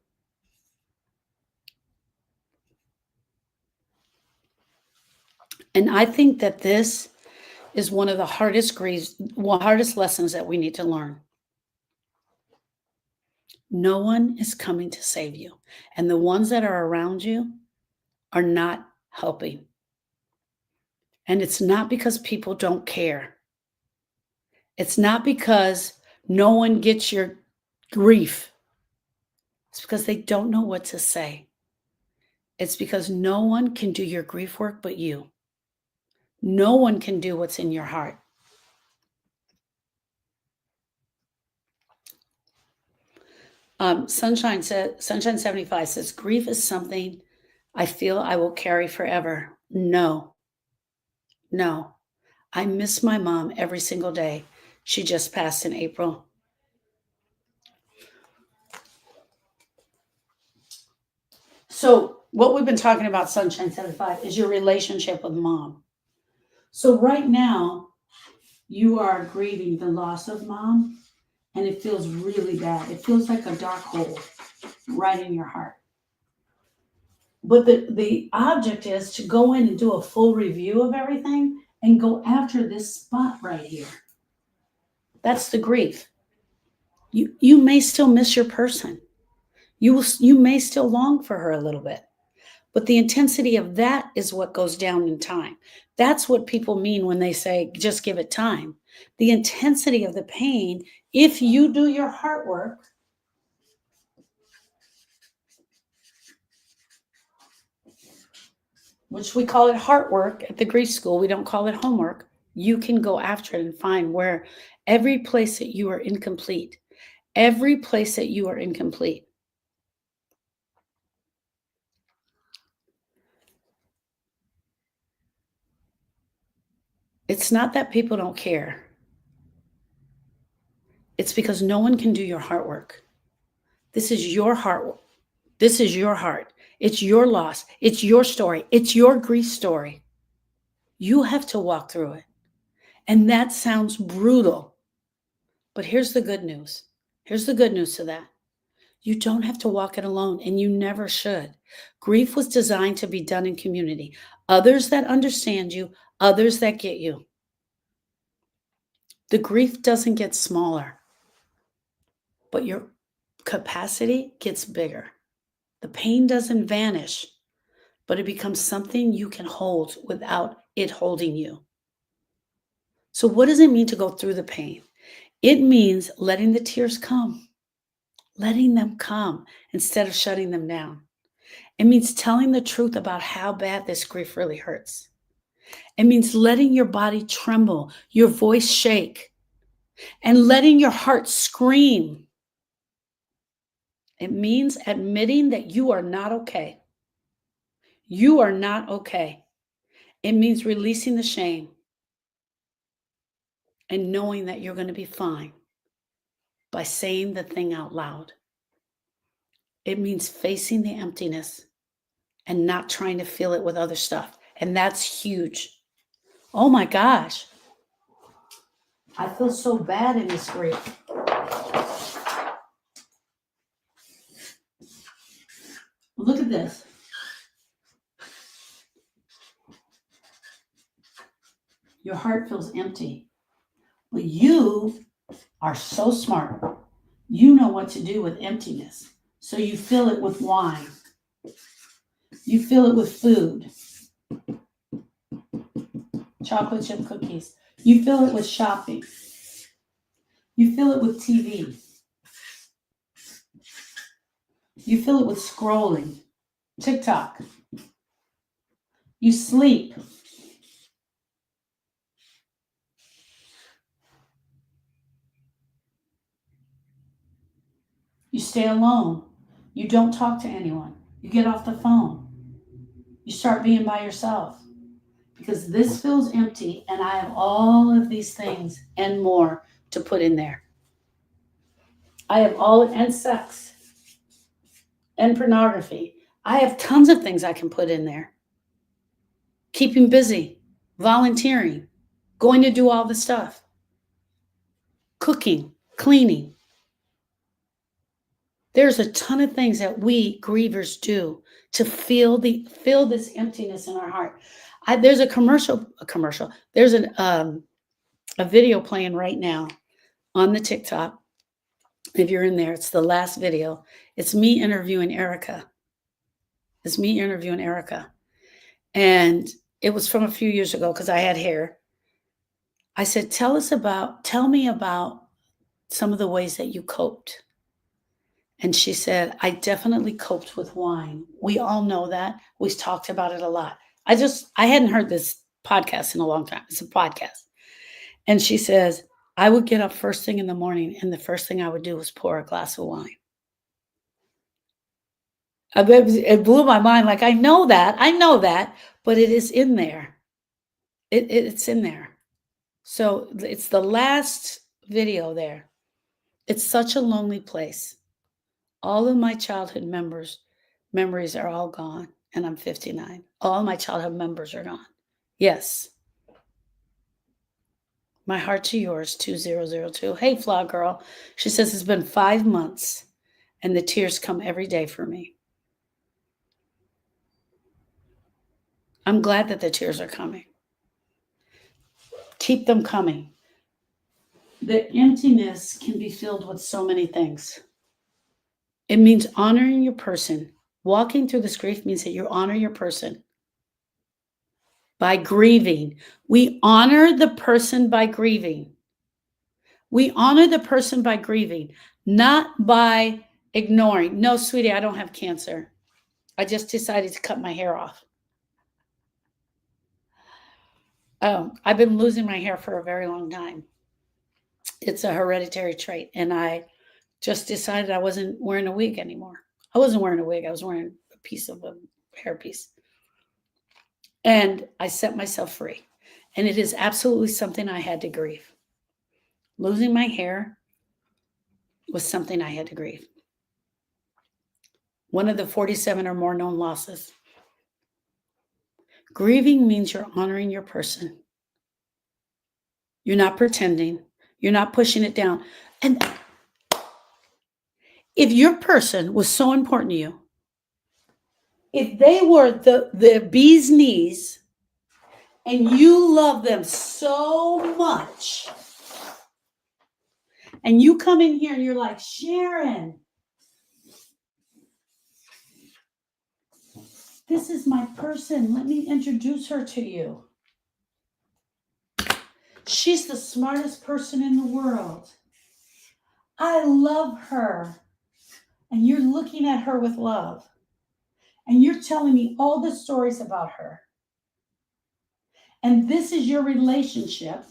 And I think that this is one of the hardest lessons that we need to learn. No one is coming to save you. And the ones that are around you are not helping. And it's not because people don't care. It's not because no one gets your grief. It's because they don't know what to say. It's because no one can do your grief work but you. No one can do what's in your heart. Sunshine 75 says, grief is something I feel I will carry forever. No. I miss my mom every single day. She just passed in April. So what we've been talking about, Sunshine 75, is your relationship with mom. So right now, you are grieving the loss of mom, and it feels really bad. It feels like a dark hole right in your heart. But the object is to go in and do a full review of everything and go after this spot right here. That's the grief. You may still miss your person. You may still long for her a little bit. But the intensity of that is what goes down in time. That's what people mean when they say, just give it time. The intensity of the pain, if you do your heart work, which we call it heart work at the grief school, we don't call it homework, you can go after it and find where every place that you are incomplete, every place that you are incomplete. It's not that people don't care. It's because no one can do your heart work. This is your heart. This is your heart. It's your loss. It's your story. It's your grief story. You have to walk through it. And that sounds brutal. But here's the good news. Here's the good news to that. You don't have to walk it alone, and you never should. Grief was designed to be done in community. Others that understand you, others that get you. The grief doesn't get smaller, but your capacity gets bigger. The pain doesn't vanish, but it becomes something you can hold without it holding you. So what does it mean to go through the pain? It means letting the tears come, letting them come instead of shutting them down. It means telling the truth about how bad this grief really hurts. It means letting your body tremble, your voice shake, and letting your heart scream. It means admitting that you are not okay. You are not okay. It means releasing the shame and knowing that you're going to be fine by saying the thing out loud. It means facing the emptiness and not trying to fill it with other stuff. And that's huge. Oh my gosh. I feel so bad in this grief. this. Your heart feels empty. But you are so smart. You know what to do with emptiness. So you fill it with wine. You fill it with food. Chocolate chip cookies. You fill it with shopping. You fill it with TV. You fill it with scrolling. TikTok. You sleep. You stay alone. You don't talk to anyone. You get off the phone. You start being by yourself. Because this feels empty, and I have all of these things and more to put in there. I have and sex and pornography. I have tons of things I can put in there. Keeping busy, volunteering, going to do all the stuff, cooking, cleaning. There's a ton of things that we grievers do to feel this emptiness in our heart. There's a commercial. There's a video playing right now on the TikTok. If you're in there, it's the last video. It's me interviewing Erica. And it was from a few years ago because I had hair. I said, tell me about some of the ways that you coped. And she said, I definitely coped with wine. We all know that. We've talked about it a lot. I hadn't heard this podcast in a long time. It's a podcast. And she says, I would get up first thing in the morning, and the first thing I would do was pour a glass of wine. It blew my mind. Like, I know that, but it is in there. It's in there. So it's the last video there. It's such a lonely place. All of my childhood memories are all gone, and I'm 59. All my childhood members are gone. Yes. My heart to yours, 2002. Hey, Flaw Girl. She says it's been 5 months, and the tears come every day for me. I'm glad that the tears are coming. Keep them coming. The emptiness can be filled with so many things. It means honoring your person. Walking through this grief means that you honor your person by grieving. We honor the person by grieving. We honor the person by grieving, not by ignoring. No, sweetie, I don't have cancer. I just decided to cut my hair off. Oh, I've been losing my hair for a very long time. It's a hereditary trait, and I just decided I wasn't wearing a wig anymore. I wasn't wearing a wig. I was wearing a piece of a hairpiece. And I set myself free. And it is absolutely something I had to grieve. Losing my hair was something I had to grieve. One of the 47 or more known losses. Grieving means you're honoring your person. You're not pretending. You're not pushing it down. And if your person was so important to you, if they were the bee's knees and you love them so much, and you come in here and you're like, Sharon, this is my person. Let me introduce her to you. She's the smartest person in the world. I love her. And you're looking at her with love. And you're telling me all the stories about her. And this is your relationship.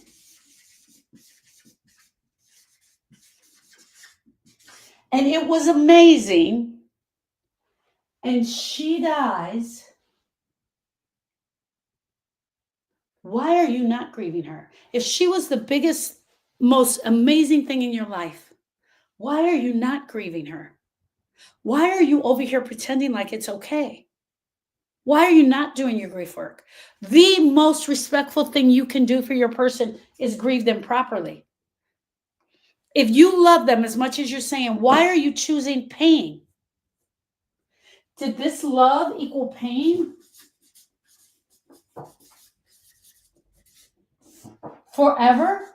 And it was amazing. And she dies. Why are you not grieving her? If she was the biggest, most amazing thing in your life, why are you not grieving her? Why are you over here pretending like it's okay? Why are you not doing your grief work? The most respectful thing you can do for your person is grieve them properly. If you love them as much as you're saying, why are you choosing pain? Did this love equal pain forever?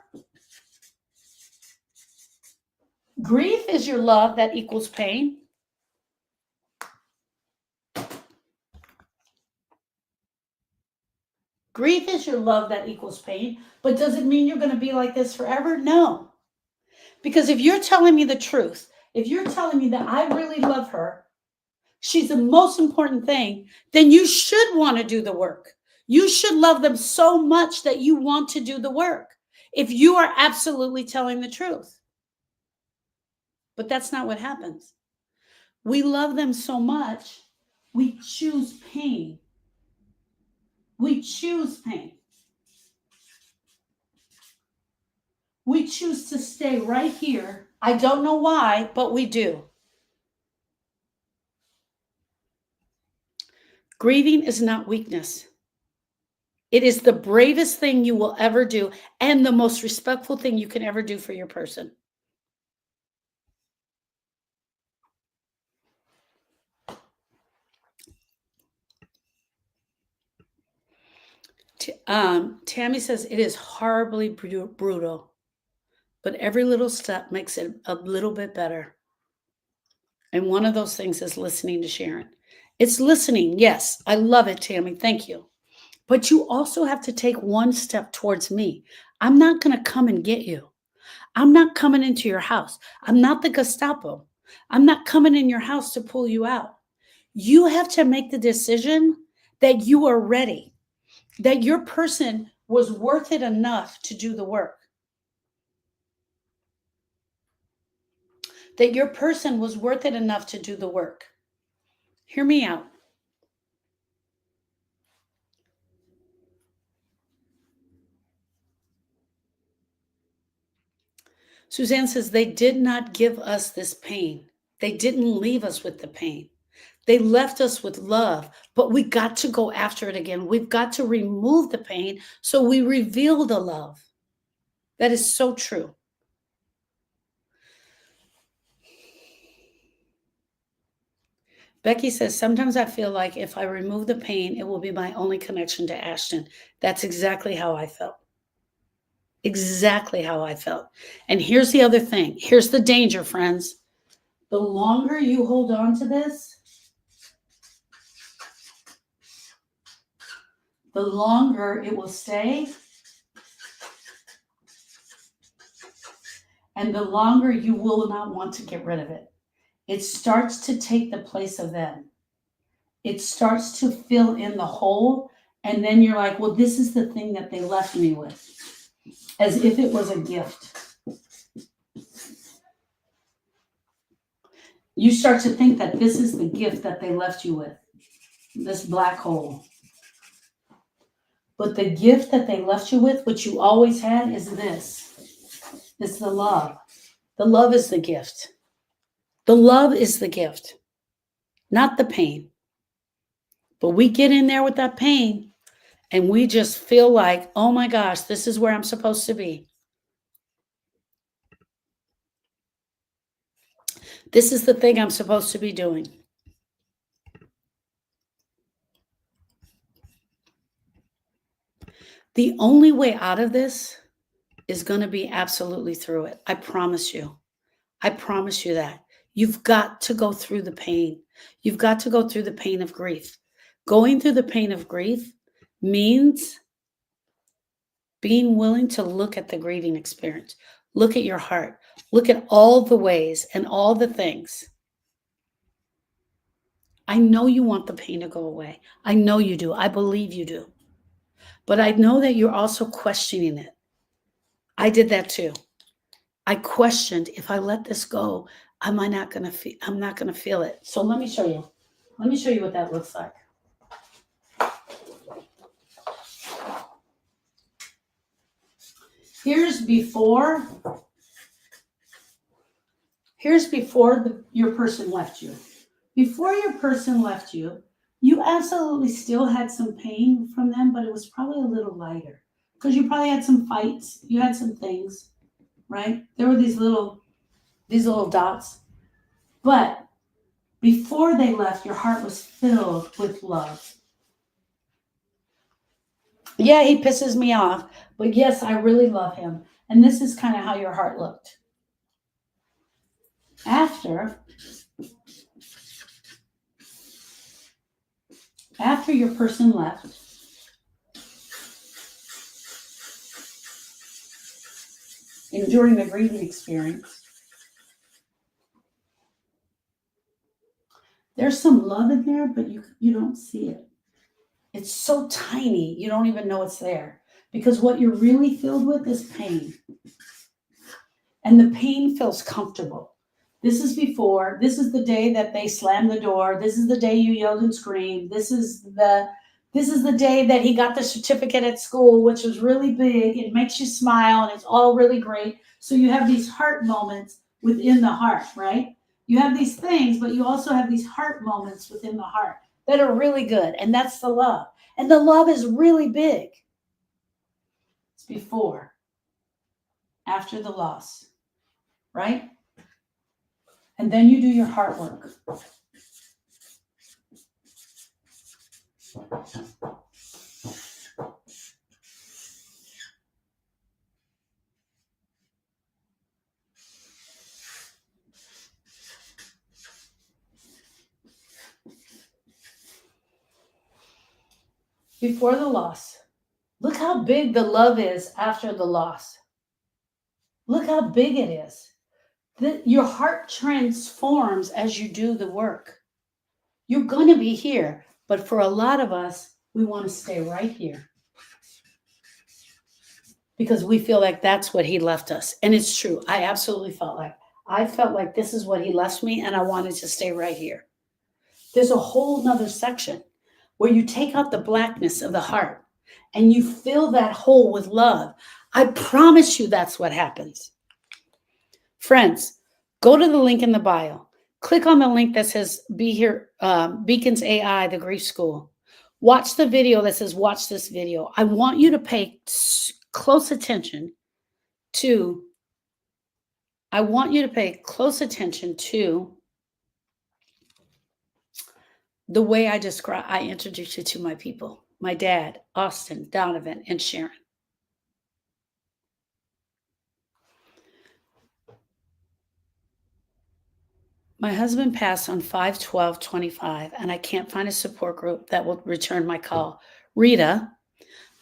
Grief is your love that equals pain. Grief is your love that equals pain. But does it mean you're going to be like this forever? No. Because if you're telling me the truth, if you're telling me that I really love her, she's the most important thing, then you should want to do the work. You should love them so much that you want to do the work if you are absolutely telling the truth. But that's not what happens. We love them so much, we choose pain. We choose pain. We choose to stay right here. I don't know why, but we do. Grieving is not weakness. It is the bravest thing you will ever do and the most respectful thing you can ever do for your person. Tammy says it is horribly brutal, but every little step makes it a little bit better. And one of those things is listening to Sharon. It's listening. Yes, I love it, Tammy. Thank you. But you also have to take one step towards me. I'm not going to come and get you. I'm not coming into your house. I'm not the Gestapo. I'm not coming in your house to pull you out. You have to make the decision that you are ready, that your person was worth it enough to do the work, that your person was worth it enough to do the work. Hear me out. Suzanne says they did not give us this pain. They didn't leave us with the pain. They left us with love, but we got to go after it again. We've got to remove the pain so we reveal the love. That is so true. Becky says, sometimes I feel like if I remove the pain, it will be my only connection to Ashton. That's exactly how I felt. Exactly how I felt. And here's the other thing. Here's the danger, friends. The longer you hold on to this, the longer it will stay. And the longer you will not want to get rid of it. It starts to take the place of them. It starts to fill in the hole. And then you're like, well, this is the thing that they left me with, as if it was a gift. You start to think that this is the gift that they left you with, this black hole. But the gift that they left you with, which you always had, is this. It's the love. The love is the gift. The love is the gift, not the pain. But we get in there with that pain and we just feel like, oh my gosh, this is where I'm supposed to be. This is the thing I'm supposed to be doing. The only way out of this is going to be absolutely through it. I promise you. I promise you that. You've got to go through the pain. You've got to go through the pain of grief. Going through the pain of grief means being willing to look at the grieving experience. Look at your heart. Look at all the ways and all the things. I know you want the pain to go away. I know you do. I believe you do. But I know that you're also questioning it. I did that too. I questioned, if I let this go, I'm not going to feel it. So let me show you. Let me show you what that looks like. Here's before. Here's before your person left you. Before your person left you, you absolutely still had some pain from them, but it was probably a little lighter because you probably had some fights. You had some things, right? There were these little dots. But Before they left, your heart was filled with love. Yeah, he pisses me off, but yes, I really love him. And this is kind of how your heart looked. After your person left, and during the grieving experience, there's some love in there, but you don't see it. It's so tiny, you don't even know it's there. Because what you're really filled with is pain. And the pain feels comfortable. This is the day that they slammed the door. This is the day you yelled and screamed. This is the day that he got the certificate at school, which was really big. It makes you smile and it's all really great. So you have these heart moments within the heart, right? You have these things, but you also have these heart moments within the heart that are really good. And that's the love. And the love is really big. It's before, after the loss, right? And then you do your heart work. Before the loss, look how big the love is after the loss. Look how big it is. Your heart transforms as you do the work. You're going to be here, but for a lot of us, we want to stay right here because we feel like that's what he left us. And it's true. I absolutely felt like this is what he left me, and I wanted to stay right here. There's a whole nother section where you take out the blackness of the heart and you fill that hole with love. I promise you that's what happens. Friends, go to the link in the bio. Click on the link that says Be Here, Beacons AI, the Grief School. Watch the video that says watch this video. I want you to pay close attention to the way I introduce you to my people, my dad, Austin, Donovan, and Sharon. My husband passed on 5/12/25, and I can't find a support group that will return my call. Rita,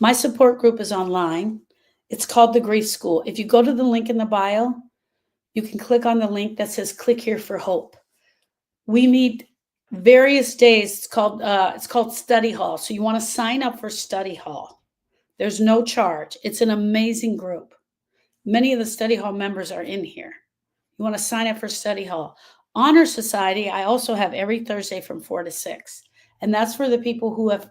my support group is online. It's called the Grief School. If you go to the link in the bio, you can click on the link that says click here for hope. We meet various days. It's called study hall. So you want to sign up for study hall. There's no charge. It's an amazing group. Many of the study hall members are in here. You want to sign up for study hall. Honor Society, I also have every Thursday from 4 to 6. And that's for the people who have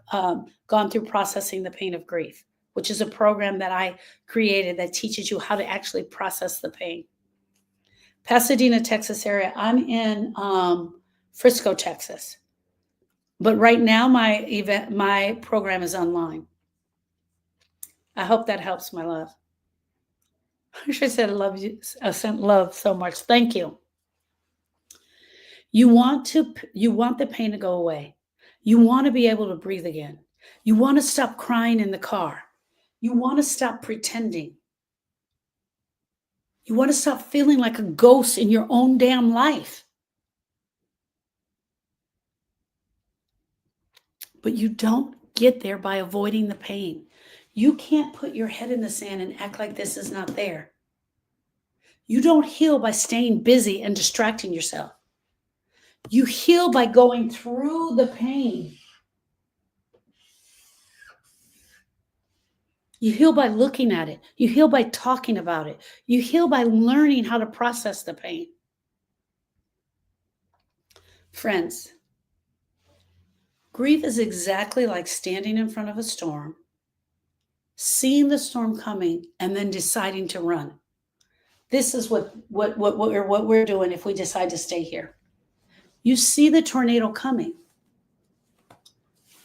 gone through processing the pain of grief, which is a program that I created that teaches you how to actually process the pain. Pasadena, Texas area. I'm in Frisco, Texas. But right now my program is online. I hope that helps, my love. I should have said I love you. I sent love so much. Thank you. You want the pain to go away. You want to be able to breathe again. You want to stop crying in the car. You want to stop pretending. You want to stop feeling like a ghost in your own damn life. But you don't get there by avoiding the pain. You can't put your head in the sand and act like this is not there. You don't heal by staying busy and distracting yourself. You heal by going through the pain. You heal by looking at it. You heal by talking about it. You heal by learning how to process the pain. Friends, grief is exactly like standing in front of a storm, seeing the storm coming, and then deciding to run. This is what we're doing if we decide to stay here. You see the tornado coming.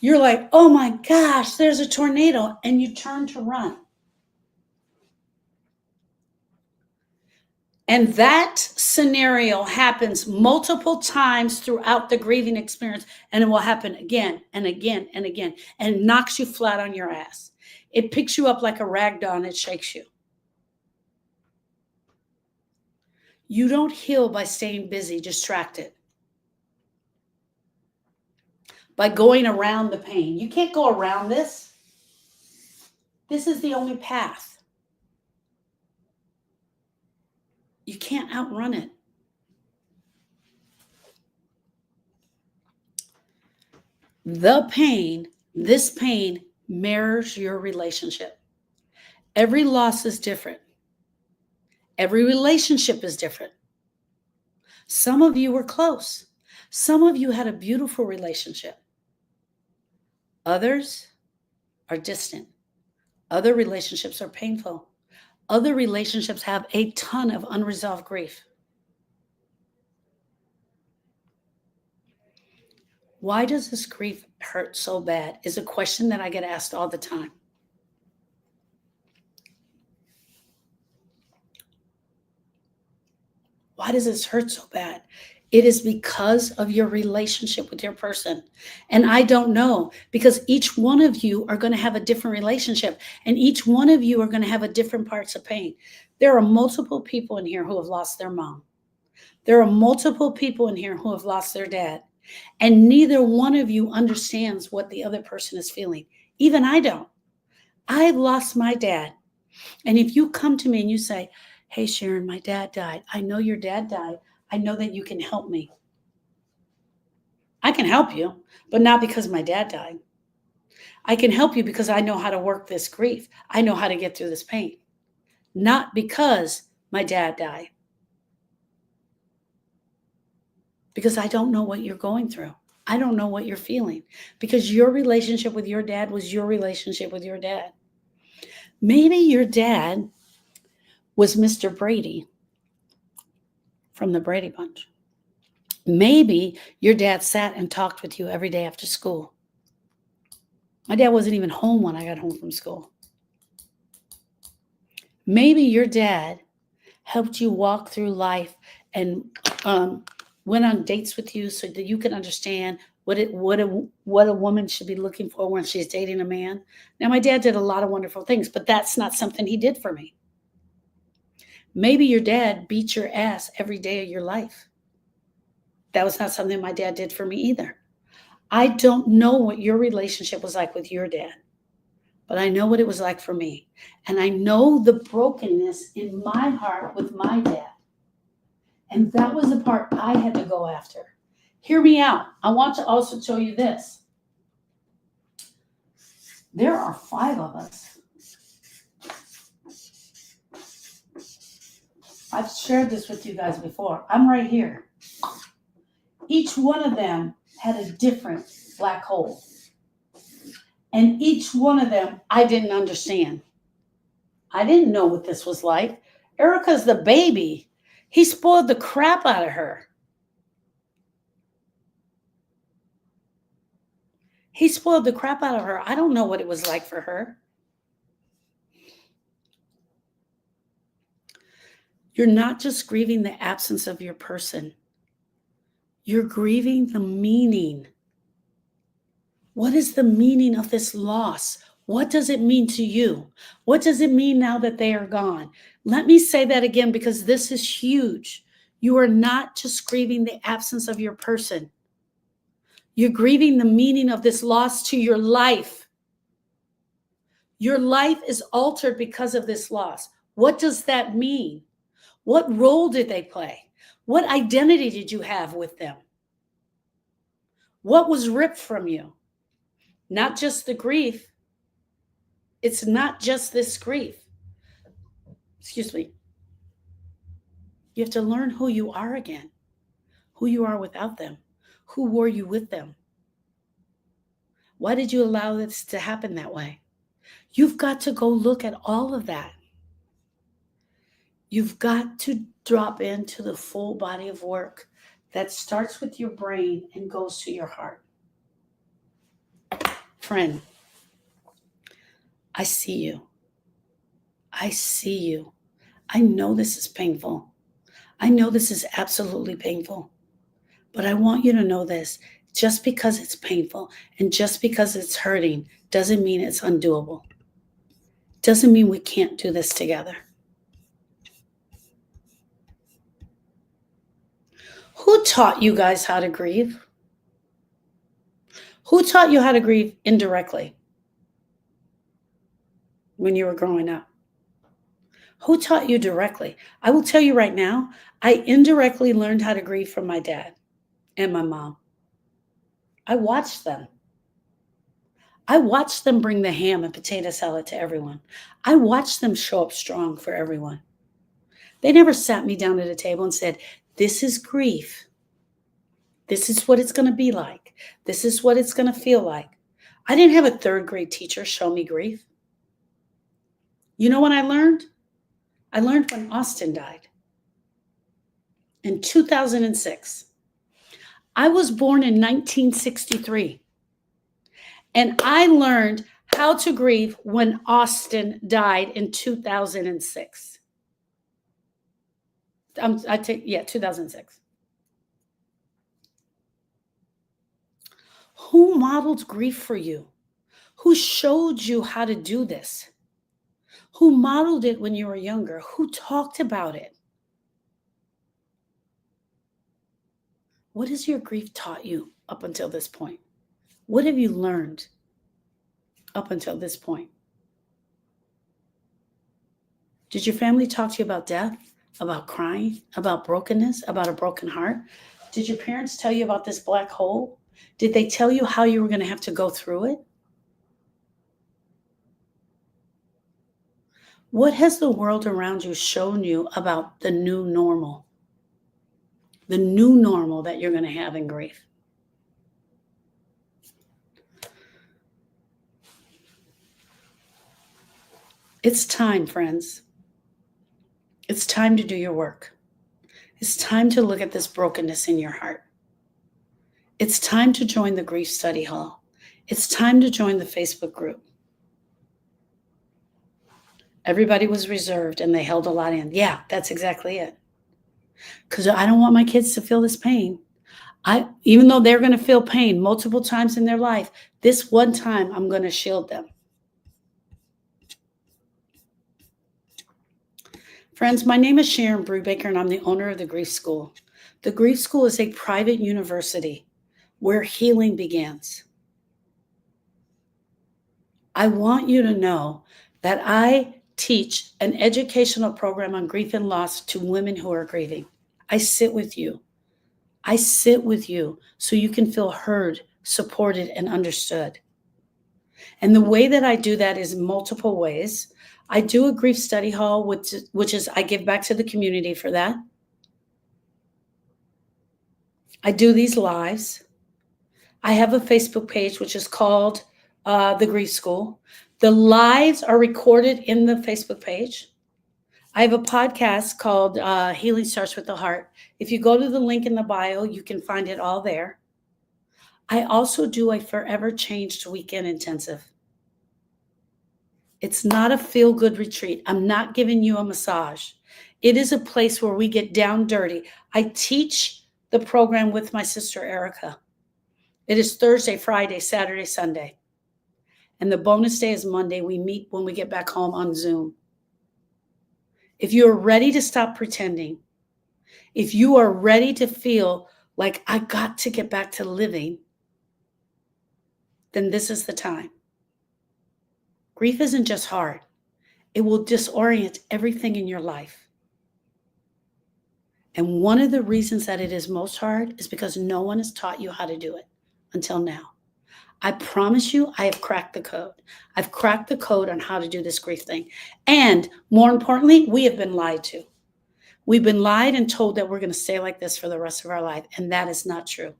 You're like, oh my gosh, there's a tornado, and you turn to run. And that scenario happens multiple times throughout the grieving experience, and it will happen again and again and again, and knocks you flat on your ass. It picks you up like a rag doll and it shakes you. You don't heal by staying busy, distracted, by going around the pain. You can't go around this. This is the only path. You can't outrun it. The pain, this pain, mirrors your relationship. Every loss is different. Every relationship is different. Some of you were close. Some of you had a beautiful relationship. Others are distant. Other relationships are painful. Other relationships have a ton of unresolved grief. Why does this grief hurt so bad? Is a question that I get asked all the time. Why does this hurt so bad? It is because of your relationship with your person. And I don't know, because each one of you are going to have a different relationship, and each one of you are going to have a different parts of pain. There are multiple people in here who have lost their mom. There are multiple people in here who have lost their dad. And neither one of you understands what the other person is feeling. Even I don't. I've lost my dad. And if you come to me and you say, hey, Sharon, my dad died. I know your dad died. I know that you can help me. I can help you, but not because my dad died. I can help you because I know how to work this grief. I know how to get through this pain. Not because my dad died. Because I don't know what you're going through. I don't know what you're feeling. Because your relationship with your dad was your relationship with your dad. Maybe your dad was Mr. Brady from the Brady Bunch. Maybe your dad sat and talked with you every day after school. My dad wasn't even home when I got home from school. Maybe your dad helped you walk through life and went on dates with you so that you can understand what a woman should be looking for when she's dating a man. Now, my dad did a lot of wonderful things, but that's not something he did for me. Maybe your dad beat your ass every day of your life. That was not something my dad did for me either. I don't know what your relationship was like with your dad, but I know what it was like for me. And I know the brokenness in my heart with my dad. And that was the part I had to go after. Hear me out. I want to also show you this. There are 5 of us. I've shared this with you guys before. I'm right here. Each one of them had a different black hole. And each one of them, I didn't understand. I didn't know what this was like. Erica's the baby. He spoiled the crap out of her. He spoiled the crap out of her. I don't know what it was like for her. You're not just grieving the absence of your person. You're grieving the meaning. What is the meaning of this loss? What does it mean to you? What does it mean now that they are gone? Let me say that again because this is huge. You are not just grieving the absence of your person. You're grieving the meaning of this loss to your life. Your life is altered because of this loss. What does that mean? What role did they play? What identity did you have with them? What was ripped from you? Not just the grief. It's not just this grief. Excuse me. You have to learn who you are again, who you are without them. Who were you with them? Why did you allow this to happen that way? You've got to go look at all of that. You've got to drop into the full body of work that starts with your brain and goes to your heart. Friend, I see you. I see you. I know this is painful. I know this is absolutely painful, but I want you to know this. Just because it's painful and just because it's hurting doesn't mean it's undoable. Doesn't mean we can't do this together. Who taught you guys how to grieve? Who taught you how to grieve indirectly when you were growing up? Who taught you directly? I will tell you right now, I indirectly learned how to grieve from my dad and my mom. I watched them. I watched them bring the ham and potato salad to everyone. I watched them show up strong for everyone. They never sat me down at a table and said, "This is grief. This is what it's going to be like. This is what it's going to feel like." I didn't have a third grade teacher show me grief. You know what I learned? I learned when Austin died in 2006. I was born in 1963, and I learned how to grieve when Austin died in 2006. 2006. Who modeled grief for you? Who showed you how to do this? Who modeled it when you were younger? Who talked about it? What has your grief taught you up until this point? What have you learned up until this point? Did your family talk to you about death, about crying, about brokenness, about a broken heart? Did your parents tell you about this black hole? Did they tell you how you were going to have to go through it? What has the world around you shown you about the new normal? The new normal that you're going to have in grief? It's time, friends. It's time to do your work. It's time to look at this brokenness in your heart. It's time to join the grief study hall. It's time to join the Facebook group. Everybody was reserved and they held a lot in. Yeah, that's exactly it. Because I don't want my kids to feel this pain. Even though they're going to feel pain multiple times in their life, this one time I'm going to shield them. Friends, my name is Sharon Brubaker, and I'm the owner of the Grief School. The Grief School is a private university where healing begins. I want you to know that I teach an educational program on grief and loss to women who are grieving. I sit with you. I sit with you so you can feel heard, supported, and understood. And the way that I do that is multiple ways. I do a grief study hall, which is I give back to the community for that. I do these lives. I have a Facebook page, which is called The Grief School. The lives are recorded in the Facebook page. I have a podcast called Healing Starts with the Heart. If you go to the link in the bio, you can find it all there. I also do a Forever Changed Weekend Intensive. It's not a feel-good retreat. I'm not giving you a massage. It is a place where we get down dirty. I teach the program with my sister, Erica. It is Thursday, Friday, Saturday, Sunday. And the bonus day is Monday. We meet when we get back home on Zoom. If you're ready to stop pretending, if you are ready to feel like I got to get back to living, then this is the time. Grief isn't just hard. It will disorient everything in your life. And one of the reasons that it is most hard is because no one has taught you how to do it until now. I promise you, I have cracked the code. I've cracked the code on how to do this grief thing. And more importantly, we have been lied to. We've been lied and told that we're going to stay like this for the rest of our life. And that is not true.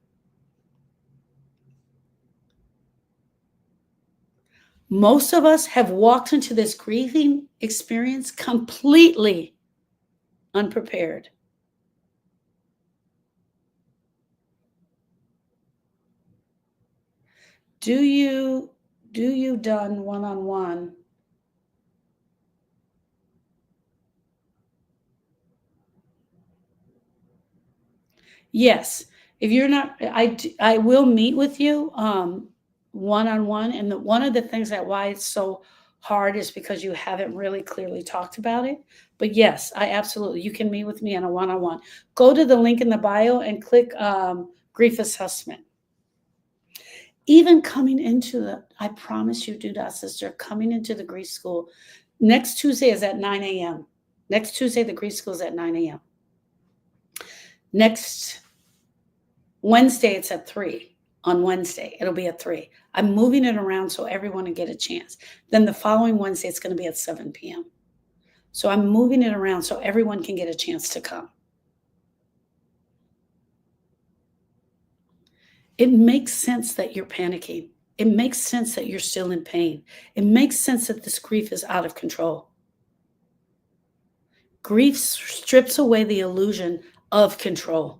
Most of us have walked into this grieving experience completely unprepared. Do you done one-on-one Yes. If you're not, I will meet with you one-on-one. And one of the things that why it's so hard is because you haven't really clearly talked about it. But yes, I absolutely, you can meet with me on a one-on-one. Go to the link in the bio and click grief assessment. Even coming into I promise you, do that, sister, coming into the grief school. Next Tuesday is at 9 a.m. Next Tuesday, the grief school is at 9 a.m. Next Wednesday, it's at 3. On Wednesday, it'll be at 3. I'm moving it around so everyone can get a chance. Then the following Wednesday, it's going to be at 7 p.m. So I'm moving it around so everyone can get a chance to come. It makes sense that you're panicking. It makes sense that you're still in pain. It makes sense that this grief is out of control. Grief strips away the illusion of control.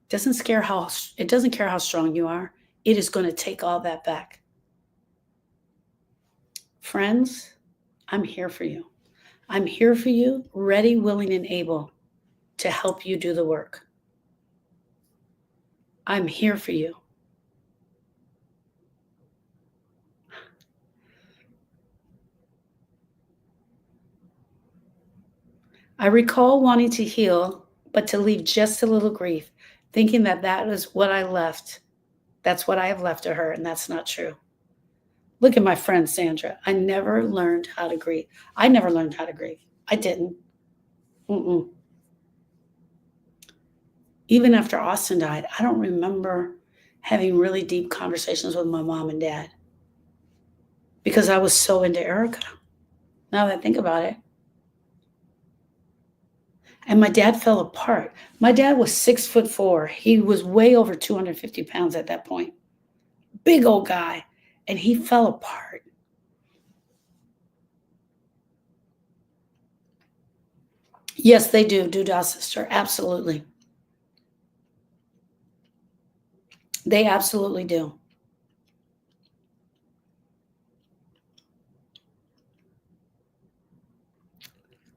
It doesn't care how strong you are. It is going to take all that back. Friends, I'm here for you. I'm here for you, ready, willing, and able to help you do the work. I'm here for you. I recall wanting to heal, but to leave just a little grief, thinking that that was what I left. That's what I have left to her, and that's not true. Look at my friend Sandra. I never learned how to grieve. I never learned how to grieve. I didn't. Mm-mm. Even after Austin died, I don't remember having really deep conversations with my mom and dad because I was so into Erica. Now that I think about it. And my dad fell apart. My dad was 6'4". He was way over 250 pounds at that point. Big old guy. And he fell apart. Yes, they do. Doodah, sister. Absolutely. They absolutely do.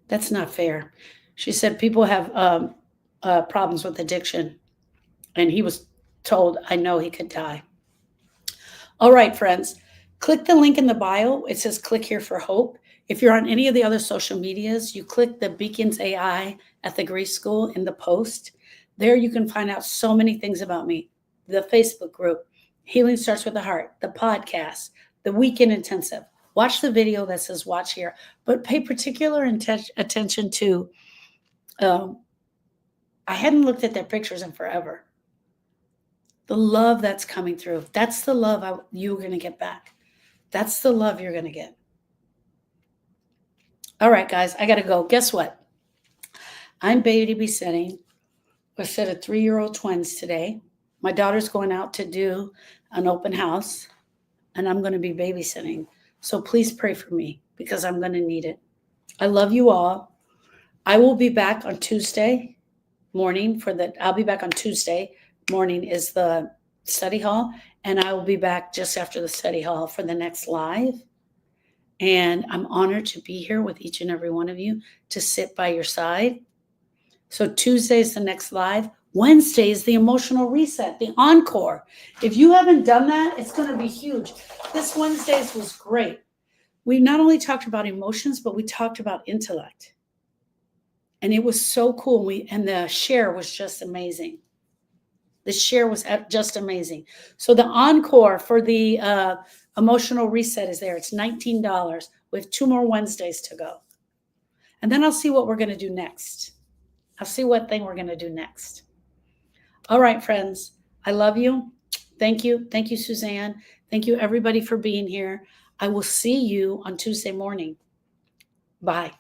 That's not fair. She said people have problems with addiction. And he was told, I know he could die. All right, friends, click the link in the bio. It says click here for hope. If you're on any of the other social medias, you click the Beacons AI at the Grief School in the post. There you can find out so many things about me. The Facebook group, Healing Starts with the Heart, the podcast, the weekend intensive. Watch the video that says watch here, but pay particular attention to, I hadn't looked at their pictures in forever. The love that's coming through. That's the love you're going to get back. That's the love you're going to get. All right, guys, I got to go. Guess what? I'm babysitting a set of 3-year-old twins today. My daughter's going out to do an open house, and I'm going to be babysitting. So please pray for me because I'm going to need it. I love you all. I will be back on Tuesday morning I'll be back on Tuesday morning is the study hall, and I will be back just after the study hall for the next live. And I'm honored to be here with each and every one of you to sit by your side. So Tuesday is the next live. Wednesday is the emotional reset, the encore. If you haven't done that, it's going to be huge. This Wednesday's was great. We not only talked about emotions, but we talked about intellect. And it was so cool. And the share was just amazing. The share was just amazing. So the encore for the emotional reset is there. It's $19 with 2 more Wednesdays to go. And then I'll see what we're going to do next. I'll see what thing we're going to do next. All right, friends. I love you. Thank you. Thank you, Suzanne. Thank you, everybody, for being here. I will see you on Tuesday morning. Bye.